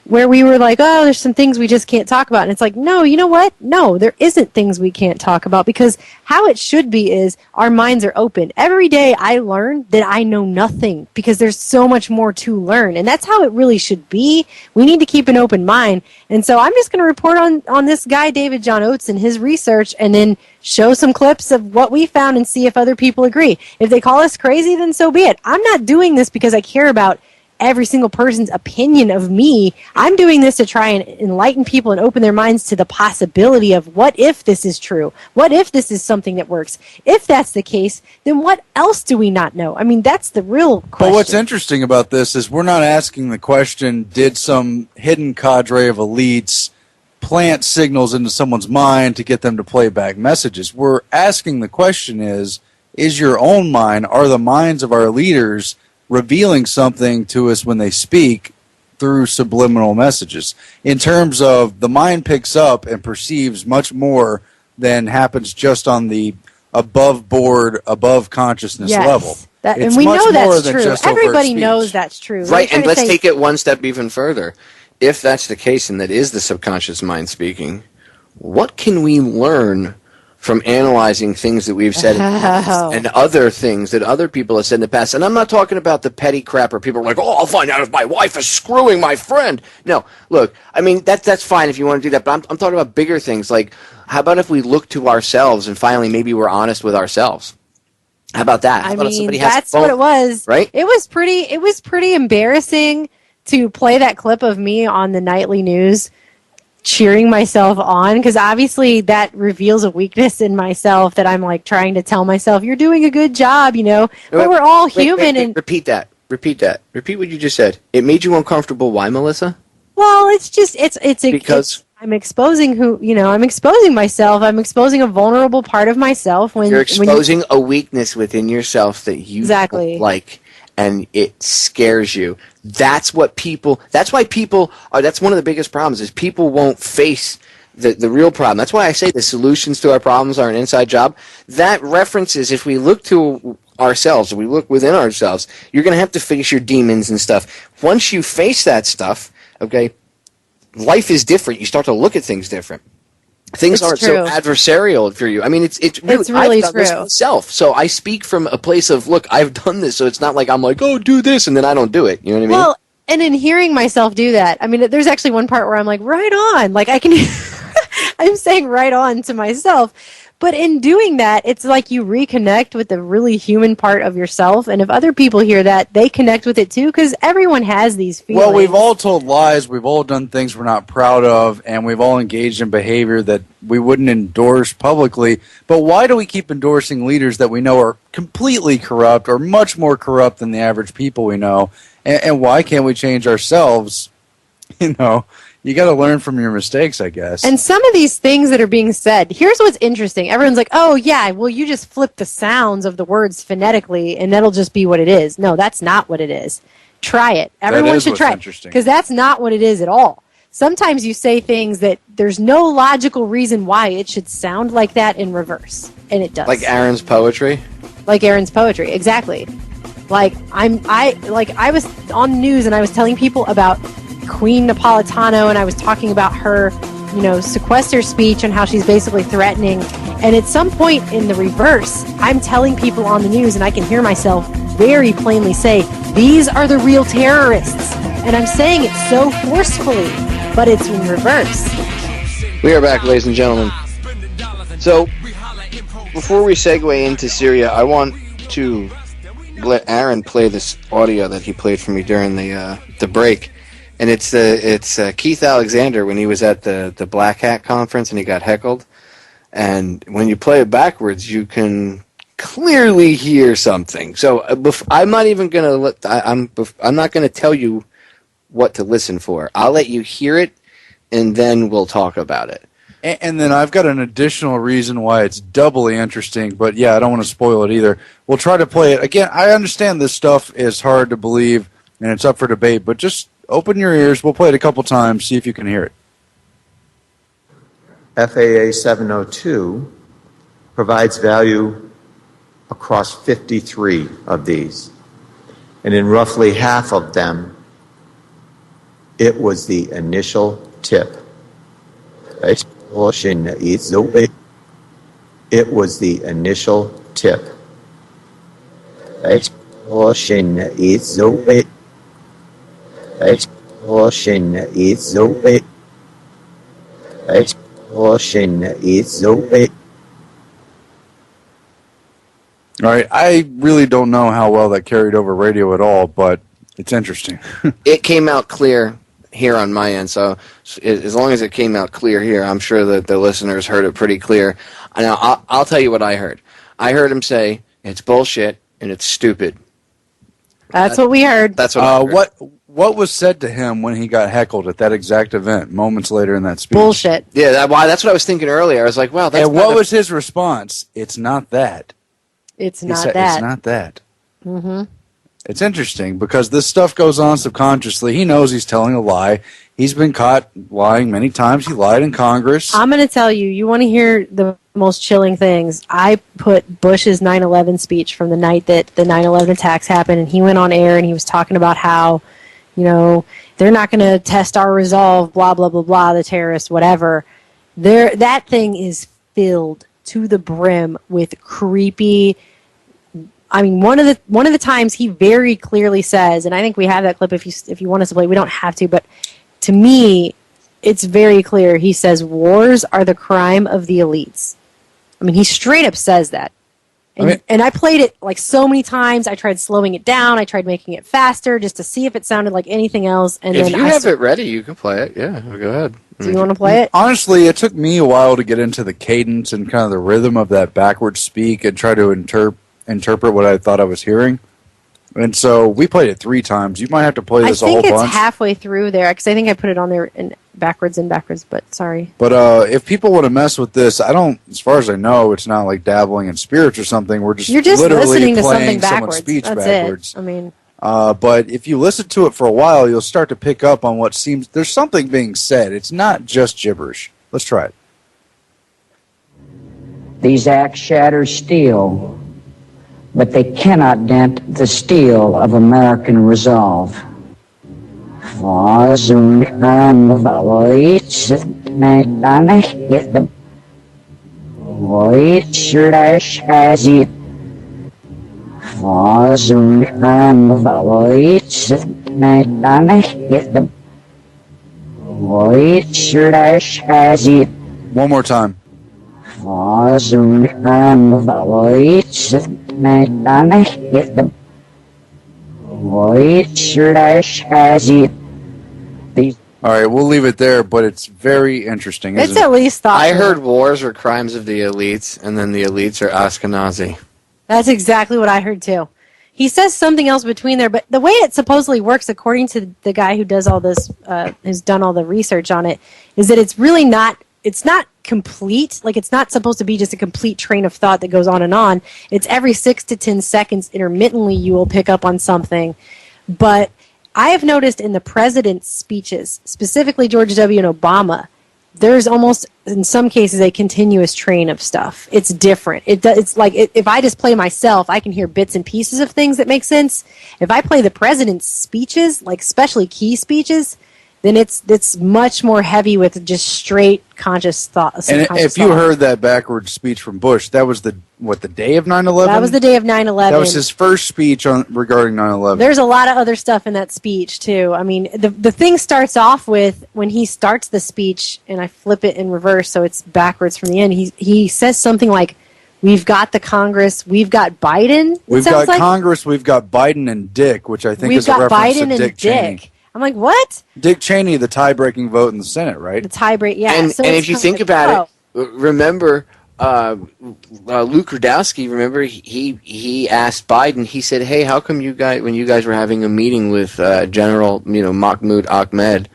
Speaker 7: where we were like, oh, there's some things we just can't talk about. And it's like, no, you know what? No, there isn't things we can't talk about, because how it should be is our minds are open. Every day I learn that I know nothing, because there's so much more to learn. And that's how it really should be. We need to keep an open mind. And so I'm just going to report on this guy, David John Oates, and his research, and then show some clips of what we found and see if other people agree. If they call us crazy, then so be it. I'm not doing this because I care about every single person's opinion of me. I'm doing this to try and enlighten people and open their minds to the possibility of, what if this is true? What if this is something that works? If that's the case, then what else do we not know? I mean, that's the real question.
Speaker 8: But what's interesting about this is we're not asking the question, did some hidden cadre of elites plant signals into someone's mind to get them to play back messages? We're asking the question is your own mind, are the minds of our leaders revealing something to us when they speak through subliminal messages? In terms of, the mind picks up and perceives much more than happens just on the above board, above consciousness level.
Speaker 7: And we know that's true. Everybody knows that's true.
Speaker 6: Right, and let's take it one step even further. If that's the case, and that is the subconscious mind speaking, what can we learn from analyzing things that we've said in the past and other things that other people have said in the past? And I'm not talking about the petty crap where people are like, oh, I'll find out if my wife is screwing my friend. No, look, I mean, that's fine if you want to do that, but I'm talking about bigger things, like, how about if we look to ourselves and finally maybe we're honest with ourselves? How about that?
Speaker 7: I mean, that's what it was.
Speaker 6: Right?
Speaker 7: It was pretty embarrassing to play that clip of me on the nightly news cheering myself on, because obviously that reveals a weakness in myself that I'm like trying to tell myself, you're doing a good job, but we're all human. And
Speaker 6: repeat that. Repeat what you just said. It made you uncomfortable. Why, Melissa?
Speaker 7: Well, because I'm exposing I'm exposing myself. I'm exposing a vulnerable part of myself.
Speaker 6: You're exposing a weakness within yourself that you don't like, and it scares you. That's why people that's one of the biggest problems, is people won't face the real problem. That's why I say the solutions to our problems are an inside job. That references, if we look to ourselves, if we look within ourselves, you're going to have to face your demons and stuff. Once you face that stuff, okay, life is different. You start to look at things different. Things aren't so adversarial for you. I mean, it's really
Speaker 7: I've done
Speaker 6: this myself. So I speak from a place of, look, I've done this, so it's not like I'm like, oh, do this, and then I don't do it. You know what I mean?
Speaker 7: Well, and in hearing myself do that, I mean, there's actually one part where I'm like, right on. Like, I can, I'm saying right on to myself. But in doing that, it's like you reconnect with the really human part of yourself. And if other people hear that, they connect with it too, because everyone has these feelings.
Speaker 8: Well, we've all told lies. We've all done things we're not proud of. And we've all engaged in behavior that we wouldn't endorse publicly. But why do we keep endorsing leaders that we know are completely corrupt or much more corrupt than the average people we know? And why can't we change ourselves? You know, you got to learn from your mistakes, I guess.
Speaker 7: And some of these things that are being said, here's what's interesting. Everyone's like, oh, yeah, well, you just flip the sounds of the words phonetically, and that'll just be what it is. No, that's not what it is. Try it. Everyone should try it. Because that's not what it is at all. Sometimes you say things that there's no logical reason why it should sound like that in reverse. And it does.
Speaker 6: Like Aaron's poetry?
Speaker 7: Like Aaron's poetry, exactly. I was on the news and I was telling people about Queen Napolitano, and I was talking about her, sequester speech and how she's basically threatening. And at some point in the reverse, I'm telling people on the news, and I can hear myself very plainly say, these are the real terrorists. And I'm saying it so forcefully, but it's in reverse.
Speaker 6: We are back, ladies and gentlemen. So, before we segue into Syria, I want to let Aaron play this audio that he played for me during the break. And it's Keith Alexander when he was at the Black Hat conference and he got heckled. And when you play it backwards, you can clearly hear something. So I'm not even gonna I'm not gonna tell you what to listen for. I'll let you hear it, and then we'll talk about it.
Speaker 8: And then I've got an additional reason why it's doubly interesting, but yeah, I don't want to spoil it either. We'll try to play it. Again, I understand this stuff is hard to believe, and it's up for debate, but just open your ears. We'll play it a couple times, see if you can hear it.
Speaker 1: FAA 702 provides value across 53 of these. And in roughly half of them, it was the initial tip. It was the initial tip.
Speaker 8: All right, I really don't know how well that carried over radio at all, but it's interesting.
Speaker 6: It came out clear here on my end, so as long as it came out clear here, I'm sure that the listeners heard it pretty clear. Now, I'll tell you what I heard. I heard him say, it's bullshit and it's stupid.
Speaker 7: That's what we heard.
Speaker 6: That's what I heard.
Speaker 8: What was said to him when he got heckled at that exact event, moments later in that speech?
Speaker 7: Bullshit.
Speaker 6: Yeah, that's what I was thinking earlier. I was like, wow, that's...
Speaker 8: And what was his response? It's not that.
Speaker 7: It's not that.
Speaker 8: It's not that.
Speaker 7: Mm-hmm.
Speaker 8: It's interesting because this stuff goes on subconsciously. He knows he's telling a lie. He's been caught lying many times. He lied in Congress.
Speaker 7: I'm going to tell you, you want to hear the most chilling things. I put Bush's 9/11 speech from the night that the 9/11 attacks happened, and he went on air and he was talking about how, they're not going to test our resolve, blah, blah, blah, blah, the terrorists, whatever. That thing is filled to the brim with creepy... I mean, one of the times he very clearly says, and I think we have that clip if you want us to play. We don't have to, but to me, it's very clear. He says, wars are the crime of the elites. I mean, he straight up says that. And I played it like so many times. I tried slowing it down. I tried making it faster just to see if it sounded like anything else. And
Speaker 6: if you have it ready, you can play it. Yeah, go ahead.
Speaker 7: Do you want to play it?
Speaker 8: Honestly, it took me a while to get into the cadence and kind of the rhythm of that backwards speak and try to interpret what I thought I was hearing. And so we played it 3 times. You might have to play this a whole bunch.
Speaker 7: I think it's halfway through there because I think I put it on there in backwards, but sorry.
Speaker 8: But if people want to mess with this, as far as I know, it's not like dabbling in spirits or something. You're just literally
Speaker 7: listening to
Speaker 8: playing
Speaker 7: something
Speaker 8: someone's speech backwards.
Speaker 7: I mean,
Speaker 8: but if you listen to it for a while, you'll start to pick up on what seems there's something being said. It's not just gibberish. Let's try it.
Speaker 9: These acts shatter steel, but they cannot dent the steel of American resolve.
Speaker 8: One more time. All right, we'll leave it there, but it's very interesting.
Speaker 7: It's
Speaker 8: Isn't
Speaker 7: at
Speaker 8: it?
Speaker 7: least thought.
Speaker 6: I heard wars are crimes of the elites, and then the elites are Ashkenazi.
Speaker 7: That's exactly what I heard too. He says something else between there, but the way it supposedly works, according to the guy who does all this, who's done all the research on it, is that it's really not. It's not complete. Like, it's not supposed to be just a complete train of thought that goes on and on. It's every 6 to 10 seconds intermittently you will pick up on something. But I have noticed in the president's speeches, specifically George W. and Obama, there's almost, in some cases, a continuous train of stuff. It's different. It's like if I just play myself, I can hear bits and pieces of things that make sense. If I play the president's speeches, like especially key speeches, then it's much more heavy with just straight conscious thought.
Speaker 8: And if you heard that backwards speech from Bush, that was the day of 9/11?
Speaker 7: That was the day of 9/11.
Speaker 8: That was his first speech regarding 9/11.
Speaker 7: There's a lot of other stuff in that speech, too. I mean, the thing starts off with, when he starts the speech, and I flip it in reverse so it's backwards from the end, he says something like, we've got the Congress, we've got Biden.
Speaker 8: We've got Congress, we've got Biden and Dick, which I think is a reference
Speaker 7: Biden
Speaker 8: to Dick Cheney.
Speaker 7: Dick. I'm like, what?
Speaker 8: Dick Cheney, the tie-breaking vote in the Senate, right?
Speaker 7: The tie-break, yeah.
Speaker 6: And if you think about it, remember Luke Rudkowski, remember he asked Biden, he said, hey, how come you guys, when you guys were having a meeting with General Mahmoud Ahmed,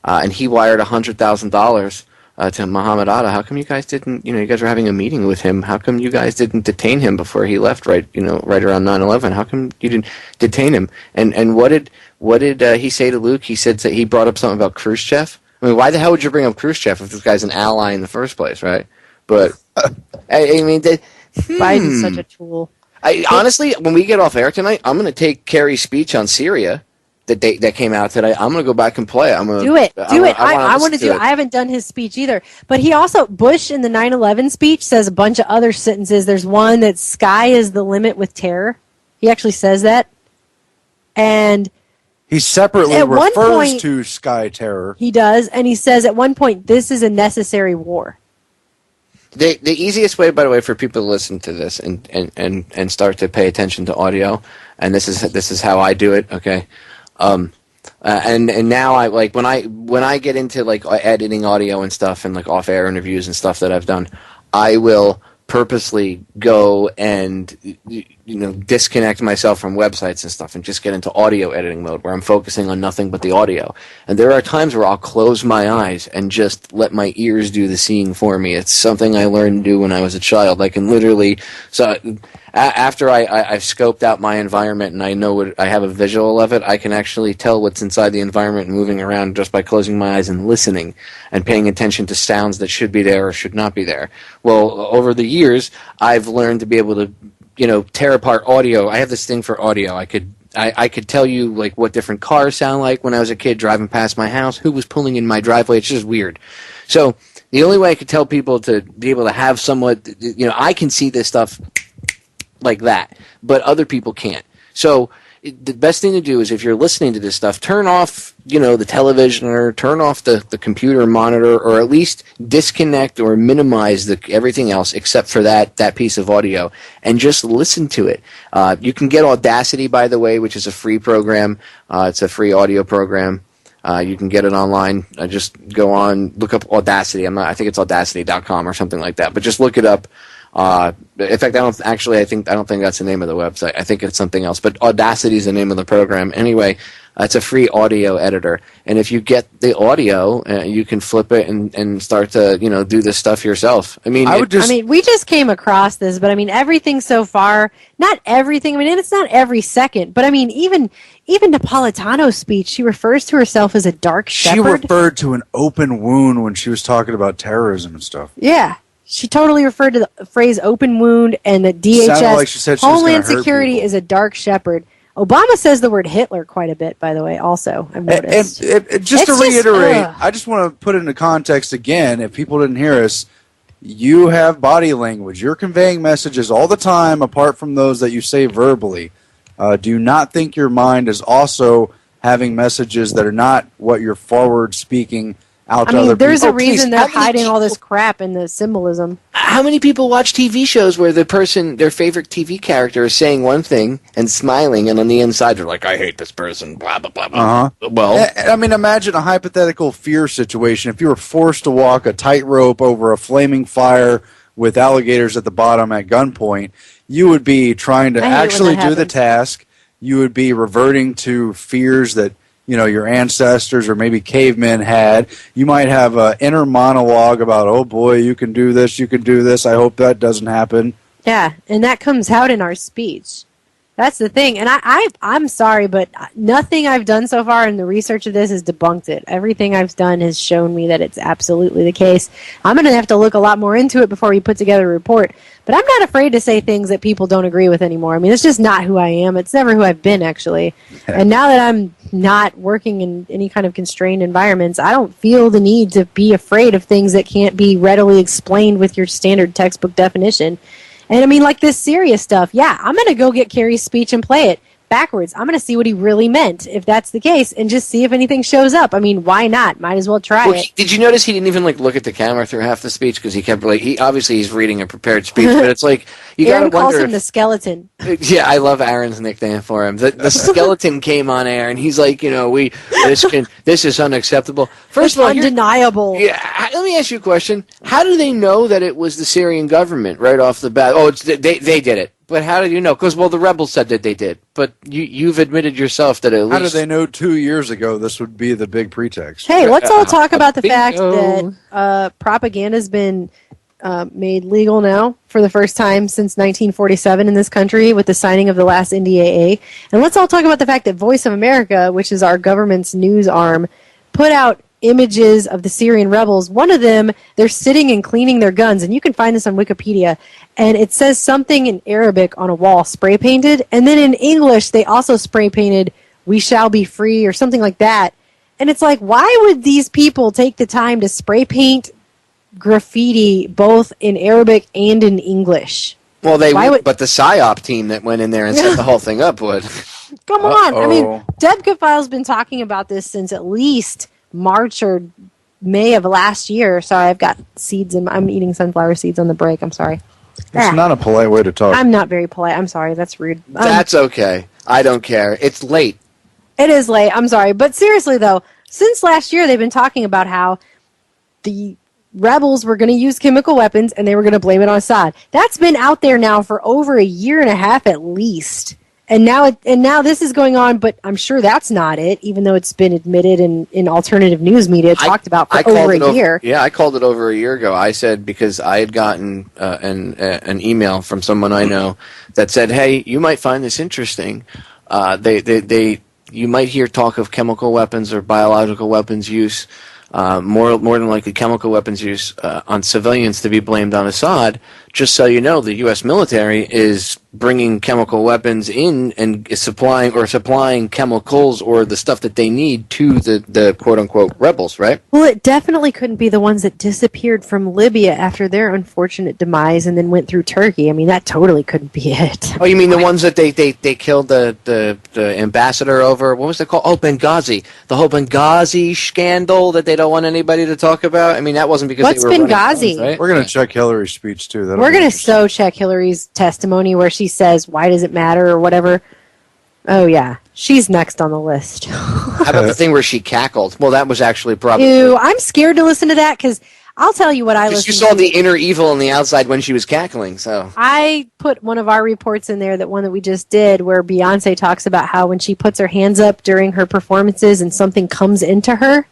Speaker 6: and he wired $100,000 to Muhammad Atta, how come you guys didn't, you guys were having a meeting with him, how come you guys didn't detain him before he left right around 9/11? How come you didn't detain him? And what did he say to Luke? He said that he brought up something about Khrushchev. I mean, why the hell would you bring up Khrushchev if this guy's an ally in the first place, right? But I mean,
Speaker 7: Biden's such a tool.
Speaker 6: Honestly, when we get off air tonight, I'm going to take Kerry's speech on Syria that came out today. I'm going to go back and play it. I'm gonna
Speaker 7: do it. I want to do it.
Speaker 6: it.
Speaker 7: I haven't done his speech either. But he also, Bush in the 9/11 speech says a bunch of other sentences. There's one that sky is the limit with terror. He actually says that. And
Speaker 8: he separately
Speaker 7: at one
Speaker 8: refers
Speaker 7: point,
Speaker 8: to sky terror.
Speaker 7: He does, and he says at one point, this is a necessary war.
Speaker 6: The easiest way, by the way, for people to listen to this and start to pay attention to audio, and this is how I do it, okay? And now I like when I get into like editing audio and stuff and like off-air interviews and stuff that I've done, I will purposely go and disconnect myself from websites and stuff and just get into audio editing mode where I'm focusing on nothing but the audio. And there are times where I'll close my eyes and just let my ears do the seeing for me. It's something I learned to do when I was a child. I can literally, so after I've scoped out my environment and I know I have a visual of it, I can actually tell what's inside the environment and moving around just by closing my eyes and listening and paying attention to sounds that should be there or should not be there. Well, over the years, I've learned to be able to tear apart audio. I have this thing for audio. I could tell you like what different cars sound like when I was a kid driving past my house, who was pulling in my driveway. It's just weird. So the only way I could tell people to be able to have somewhat, I can see this stuff like that, but other people can't. So the best thing to do is if you're listening to this stuff, turn off, the television or turn off the computer monitor, or at least disconnect or minimize everything else except for that piece of audio, and just listen to it. You can get Audacity, by the way, which is a free program. It's a free audio program. You can get it online. Just go on, look up Audacity. I think it's audacity.com or something like that, but just look it up. In fact, I don't think that's the name of the website. I think it's something else. But Audacity is the name of the program. Anyway, it's a free audio editor, and if you get the audio, you can flip it and start to do this stuff yourself. I mean,
Speaker 7: we just came across this, but I mean, everything so far, not everything. I mean, and it's not every second, but I mean, even Napolitano's speech, she refers to herself as a dark shepherd.
Speaker 8: She referred to an open wound when she was talking about terrorism and stuff.
Speaker 7: Yeah. She totally referred to the phrase open wound, and that DHS,
Speaker 8: like she said she
Speaker 7: Homeland Security, is a dark shepherd. Obama says the word Hitler quite a bit, by the way, also, I've noticed.
Speaker 8: And just to reiterate, I just want to put it into context again, if people didn't hear us, you have body language. You're conveying messages all the time, apart from those that you say verbally. Do not think your mind is also having messages that are not what you're forward speaking out
Speaker 7: I
Speaker 8: to other
Speaker 7: mean, there's
Speaker 8: people.
Speaker 7: a reason they're
Speaker 6: how many
Speaker 7: hiding all this crap in the symbolism.
Speaker 6: How many people watch TV shows where the person, their favorite TV character, is saying one thing and smiling, and on the inside they're like, "I hate this person." Blah blah blah. Blah. Well,
Speaker 8: I mean, imagine a hypothetical fear situation. If you were forced to walk a tightrope over a flaming fire with alligators at the bottom at gunpoint, you would be trying to actually do the task. You would be reverting to fears that your ancestors or maybe cavemen had. You might have an inner monologue about, oh boy, you can do this, I hope that doesn't happen.
Speaker 7: Yeah, and that comes out in our speech. That's the thing. And I'm sorry, but nothing I've done so far in the research of this has debunked it. Everything I've done has shown me that it's absolutely the case. I'm going to have to look a lot more into it before we put together a report. But I'm not afraid to say things that people don't agree with anymore. I mean, it's just not who I am. It's never who I've been, actually. And now that I'm not working in any kind of constrained environments, I don't feel the need to be afraid of things that can't be readily explained with your standard textbook definition. And I mean, like this serious stuff, yeah, I'm going to go get Kerry's speech and play it backwards. I'm going to see what he really meant, if that's the case, and just see if anything shows up. I mean, why not? Might as well try it.
Speaker 6: Did you notice he didn't even look at the camera through half the speech because he kept he's reading a prepared speech, but it's like you got to wonder.
Speaker 7: Aaron calls him the skeleton.
Speaker 6: Yeah, I love Aaron's nickname for him. The skeleton came on air and he's like, this is unacceptable. First of all,
Speaker 7: undeniable.
Speaker 6: Yeah, let me ask you a question. How do they know that it was the Syrian government right off the bat? Oh, they did it. But how did you know? Because, the rebels said that they did. But you've admitted yourself that at least...
Speaker 8: How did they know 2 years ago this would be the big pretext?
Speaker 7: Hey, let's all talk about the fact that propaganda's been made legal now for the first time since 1947 in this country with the signing of the last NDAA. And let's all talk about the fact that Voice of America, which is our government's news arm, put out images of the Syrian rebels. One of them, they're sitting and cleaning their guns, and you can find this on Wikipedia, and it says something in Arabic on a wall, spray painted, and then in English they also spray painted, "We shall be free," or something like that. And it's like, why would these people take the time to spray paint graffiti both in Arabic and in English?
Speaker 6: Well, but the PSYOP team that went in there and set the whole thing up would.
Speaker 7: Come on. I mean, Debka File's been talking about this since at least March or May of last year. Sorry, I've got seeds I'm eating sunflower seeds on the break. I'm sorry.
Speaker 8: It's not a polite way to talk.
Speaker 7: I'm not very polite. I'm sorry. That's rude.
Speaker 6: That's okay. I don't care. It's late.
Speaker 7: It is late. I'm sorry. But seriously, though, since last year, they've been talking about how the rebels were going to use chemical weapons and they were going to blame it on Assad. That's been out there now for over a year and a half at least. And now this is going on, but I'm sure that's not it, even though it's been admitted in alternative news media, talked about for over a year.
Speaker 6: Yeah, I called it over a year ago. I said, because I had gotten an email from someone I know that said, hey, you might find this interesting. You might hear talk of chemical weapons or biological weapons use, more than likely chemical weapons use on civilians to be blamed on Assad. Just so you know, the U.S. military is bringing chemical weapons in and is supplying chemicals or the stuff that they need to the quote-unquote rebels, right?
Speaker 7: Well, it definitely couldn't be the ones that disappeared from Libya after their unfortunate demise and then went through Turkey. I mean, that totally couldn't be it.
Speaker 6: Oh, you mean the ones that they killed the ambassador over? What was it called? Oh, Benghazi. The whole Benghazi scandal that they don't want anybody to talk about? I mean, that wasn't because they were running
Speaker 7: Benghazi?
Speaker 6: guns, right?
Speaker 8: We're going to check Hillary's speech, too.
Speaker 7: We're going to so check Hillary's testimony where she says, why does it matter, or whatever. Oh, yeah. She's next on the list.
Speaker 6: How about the thing where she cackled? Well, that was actually probably...
Speaker 7: Ew, I'm scared to listen to that, because I'll tell you what I listened to.
Speaker 6: You saw the inner evil on the outside when she was cackling, so...
Speaker 7: I put one of our reports in there, that one that we just did, where Beyonce talks about how when she puts her hands up during her performances and something comes into her,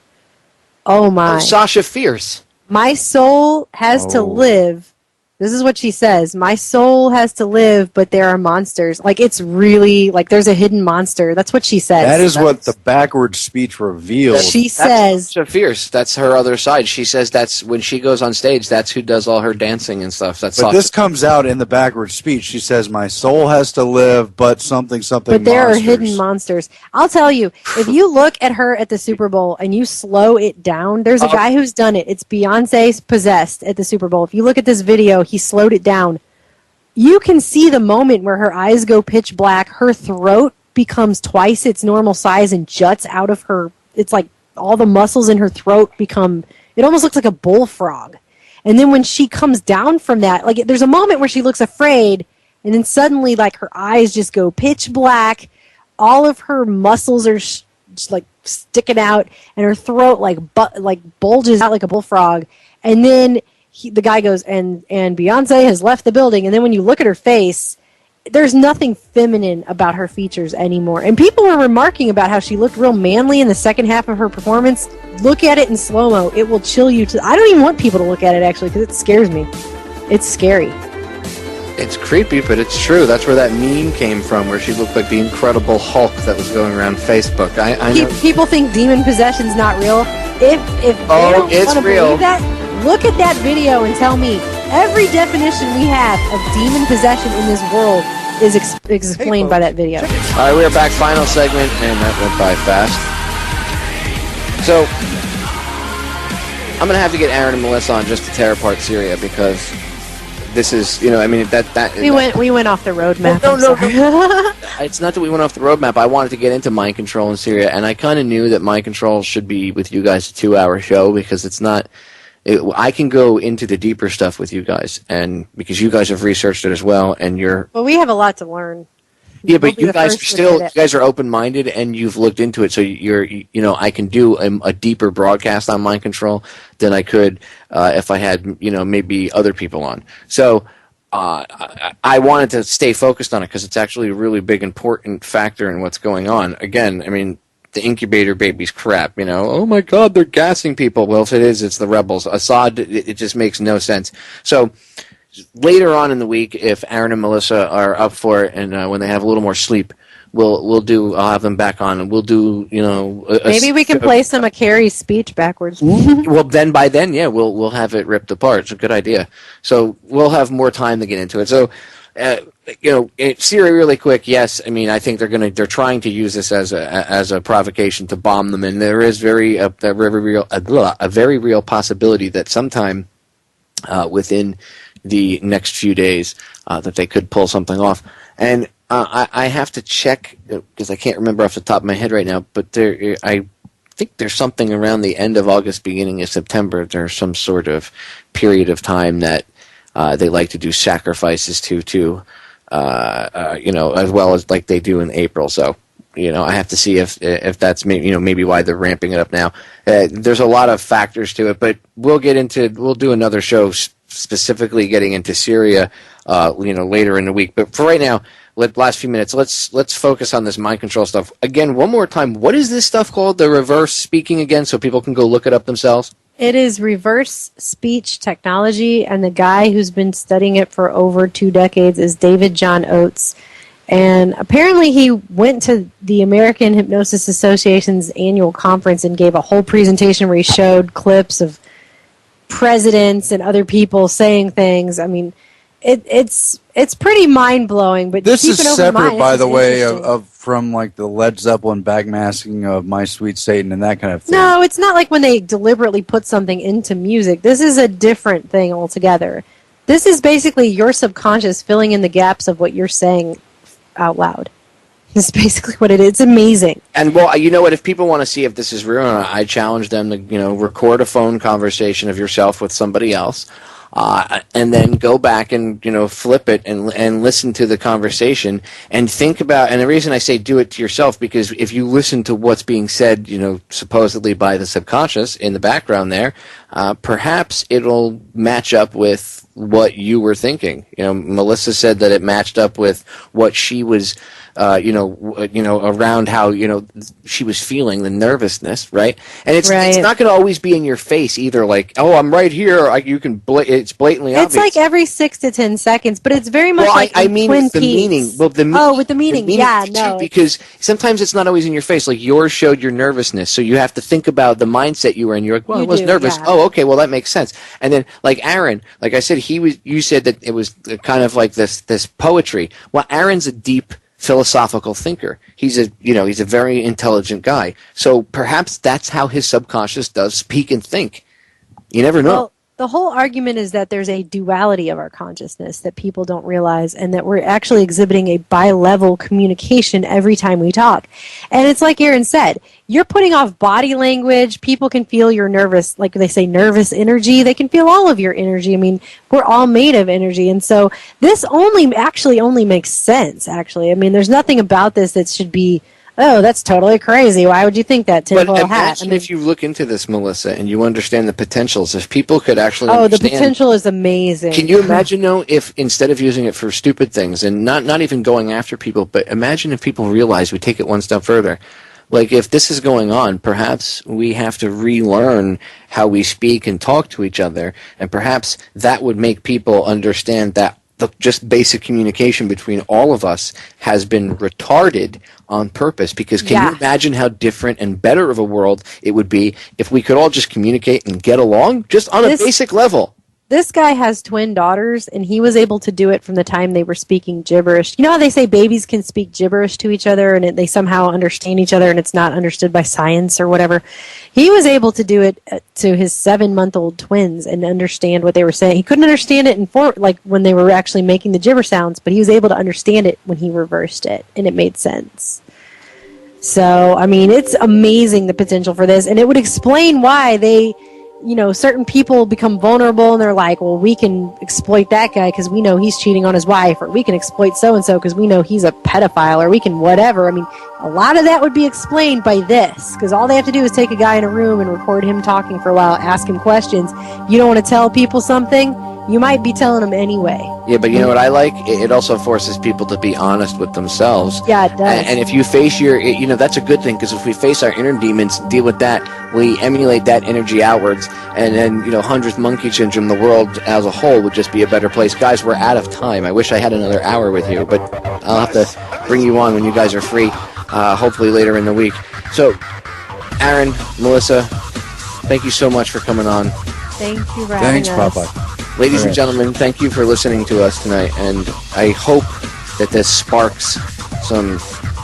Speaker 7: oh my.
Speaker 6: Oh, Sasha Fierce.
Speaker 7: My soul has to live. This is what she says. My soul has to live, but there are monsters. Like, it's really, like, there's a hidden monster. That's what she says.
Speaker 8: That is what the backwards speech reveals.
Speaker 7: She says...
Speaker 6: Sasha Fierce. That's her other side. She says that's, when she goes on stage, that's who does all her dancing and stuff. That's
Speaker 8: but this comes out in the backwards speech. She says, my soul has to live, but something
Speaker 7: But there are hidden monsters. I'll tell you, if you look at her at the Super Bowl and you slow it down, there's a guy who's done it. It's Beyonce's Possessed at the Super Bowl. If you look at this video, he slowed it down. You can see the moment where her eyes go pitch black, her throat becomes twice its normal size and juts out of her. It's like all the muscles in her throat become, it almost looks like a bullfrog. And then when she comes down from that, like there's a moment where she looks afraid, and then suddenly like her eyes just go pitch black, all of her muscles are just like sticking out, and her throat like bulges out like a bullfrog. And then the guy goes, and Beyonce has left the building. And then when you look at her face, there's nothing feminine about her features anymore. And people were remarking about how she looked real manly in the second half of her performance. Look at it in slow-mo. It will chill you to... I don't even want people to look at it, actually, because it scares me. It's scary.
Speaker 6: It's creepy, but it's true. That's where that meme came from, where she looked like the Incredible Hulk that was going around Facebook. I know.
Speaker 7: People think demon possession's not real. If they don't
Speaker 6: it's
Speaker 7: want to
Speaker 6: real.
Speaker 7: believe that, look at that video and tell me every definition we have of demon possession in this world is explained by that video.
Speaker 6: All right, we are back. Final segment, and that went by fast. So, I'm going to have to get Aaron and Melissa on just to tear apart Syria, because this is, I mean,
Speaker 7: we went off the roadmap.
Speaker 6: No. It's not that we went off the roadmap. I wanted to get into mind control in Syria, and I kind of knew that mind control should be with you guys a 2-hour show, because it's not... I can go into the deeper stuff with you guys, and because you guys have researched it as well, and you're...
Speaker 7: Well, we have a lot to learn.
Speaker 6: Yeah, but you guys are open-minded, and you've looked into it, so I can do a deeper broadcast on mind control than I could if I had, maybe other people on. So I wanted to stay focused on it, because it's actually a really big, important factor in what's going on. Again, I mean... The incubator baby's crap, Oh my God, they're gassing people. Well, if it is, it's the rebels. Assad, it just makes no sense. So later on in the week, if Aaron and Melissa are up for it, and when they have a little more sleep, I'll have them back on, and we'll do,
Speaker 7: maybe we can play some of Carrie's speech backwards.
Speaker 6: Well, by then, yeah, we'll have it ripped apart. It's a good idea. So we'll have more time to get into it. So. Syria, really quick. Yes, I mean, I think they're trying to use this as a provocation to bomb them, and there is a very real possibility that sometime within the next few days that they could pull something off. And I have to check, because I can't remember off the top of my head right now, but I think there's something around the end of August, beginning of September. There's some sort of period of time that they like to do sacrifices to as well as like they do in April. So, I have to see if that's maybe why they're ramping it up now. There's a lot of factors to it, but we'll do another show specifically getting into Syria, later in the week. But for right now, last few minutes, let's focus on this mind control stuff. Again, one more time, what is this stuff called? The reverse speaking again, so people can go look it up themselves?
Speaker 7: It is reverse speech technology, and the guy who's been studying it for over 2 decades is David John Oates. And apparently he went to the American Hypnosis Association's annual conference and gave a whole presentation where he showed clips of presidents and other people saying things. I mean, it's pretty mind-blowing. But
Speaker 8: this is separate, by the way, from like the Led Zeppelin backmasking of My Sweet Satan and that kind of thing.
Speaker 7: No, it's not like when they deliberately put something into music. This is a different thing altogether. This is basically your subconscious filling in the gaps of what you're saying out loud. It's basically what it is. It's amazing.
Speaker 6: And, well, you know what? If people want to see if this is real, I challenge them to, record a phone conversation of yourself with somebody else. And then go back and, flip it and listen to the conversation and think about, and the reason I say do it to yourself, because if you listen to what's being said, supposedly by the subconscious in the background there, perhaps it'll match up with what you were thinking. Melissa said that it matched up with what she was, around how, she was feeling, the nervousness, right? And it's not going to always be in your face either, like, oh, I'm right here, it's blatantly obvious.
Speaker 7: It's like every 6 to 10 seconds, but it's very much like
Speaker 6: I mean
Speaker 7: Twin
Speaker 6: the
Speaker 7: Peaks.
Speaker 6: meaning. Well,
Speaker 7: with the meaning, yeah, no.
Speaker 6: Because sometimes it's not always in your face, like yours showed your nervousness, so you have to think about the mindset you were in. You're like, well, I was nervous. Yeah. Oh, okay, well, that makes sense. And then, like Aaron, like I said, you said that it was kind of like this poetry. Well, Aaron's a deep philosophical thinker. He's a very intelligent guy. So perhaps that's how his subconscious does speak and think. You never know.
Speaker 7: Well, The whole argument is that there's a duality of our consciousness that people don't realize, and that we're actually exhibiting a bi-level communication every time we talk. And it's like Aaron said, you're putting off body language. People can feel your nervous, like they say, nervous energy. They can feel all of your energy. I mean, we're all made of energy. And so this only makes sense, actually. I mean, there's nothing about this that should be, oh, that's totally crazy. Why would you think that?
Speaker 6: But imagine if you look into this, Melissa, and you understand the potentials. If people could actually
Speaker 7: understand, the potential is amazing.
Speaker 6: Can you imagine, though, if instead of using it for stupid things and not even going after people, but imagine if people realize we take it one step further. Like, if this is going on, perhaps we have to relearn how we speak and talk to each other, and perhaps that would make people understand that the just basic communication between all of us has been retarded on purpose. Because can you imagine how different and better of a world it would be if we could all just communicate and get along just on a basic level?
Speaker 7: This guy has twin daughters, and he was able to do it from the time they were speaking gibberish. You know how they say babies can speak gibberish to each other, and they somehow understand each other, and it's not understood by science or whatever? He was able to do it to his 7-month-old twins and understand what they were saying. He couldn't understand it like when they were actually making the gibber sounds, but he was able to understand it when he reversed it, and it made sense. So, I mean, it's amazing, the potential for this, and it would explain why certain people become vulnerable, and they're like, well, we can exploit that guy because we know he's cheating on his wife, or we can exploit so-and-so because we know he's a pedophile, or we can whatever. I mean, a lot of that would be explained by this, because all they have to do is take a guy in a room and record him talking for a while, ask him questions. You don't want to tell people something? You might be telling them anyway.
Speaker 6: Yeah, but you know what I like? It also forces people to be honest with themselves.
Speaker 7: Yeah, it does.
Speaker 6: And if you face that's a good thing, because if we face our inner demons, deal with that, we emulate that energy outwards, and then, 100th monkey syndrome, the world as a whole would just be a better place. Guys, we're out of time. I wish I had another hour with you, but I'll have to bring you on when you guys are free, hopefully later in the week. So, Aaron, Melissa, thank you so much for coming on.
Speaker 7: Thank you for having us.
Speaker 8: Thanks, Popeye.
Speaker 6: Ladies and gentlemen, thank you for listening to us tonight, and I hope that this sparks some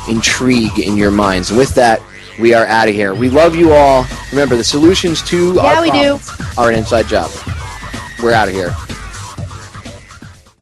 Speaker 6: intrigue in your minds. And with that, we are out of here. We love you all. Remember, the solutions to our problems are an inside job. We're out of here.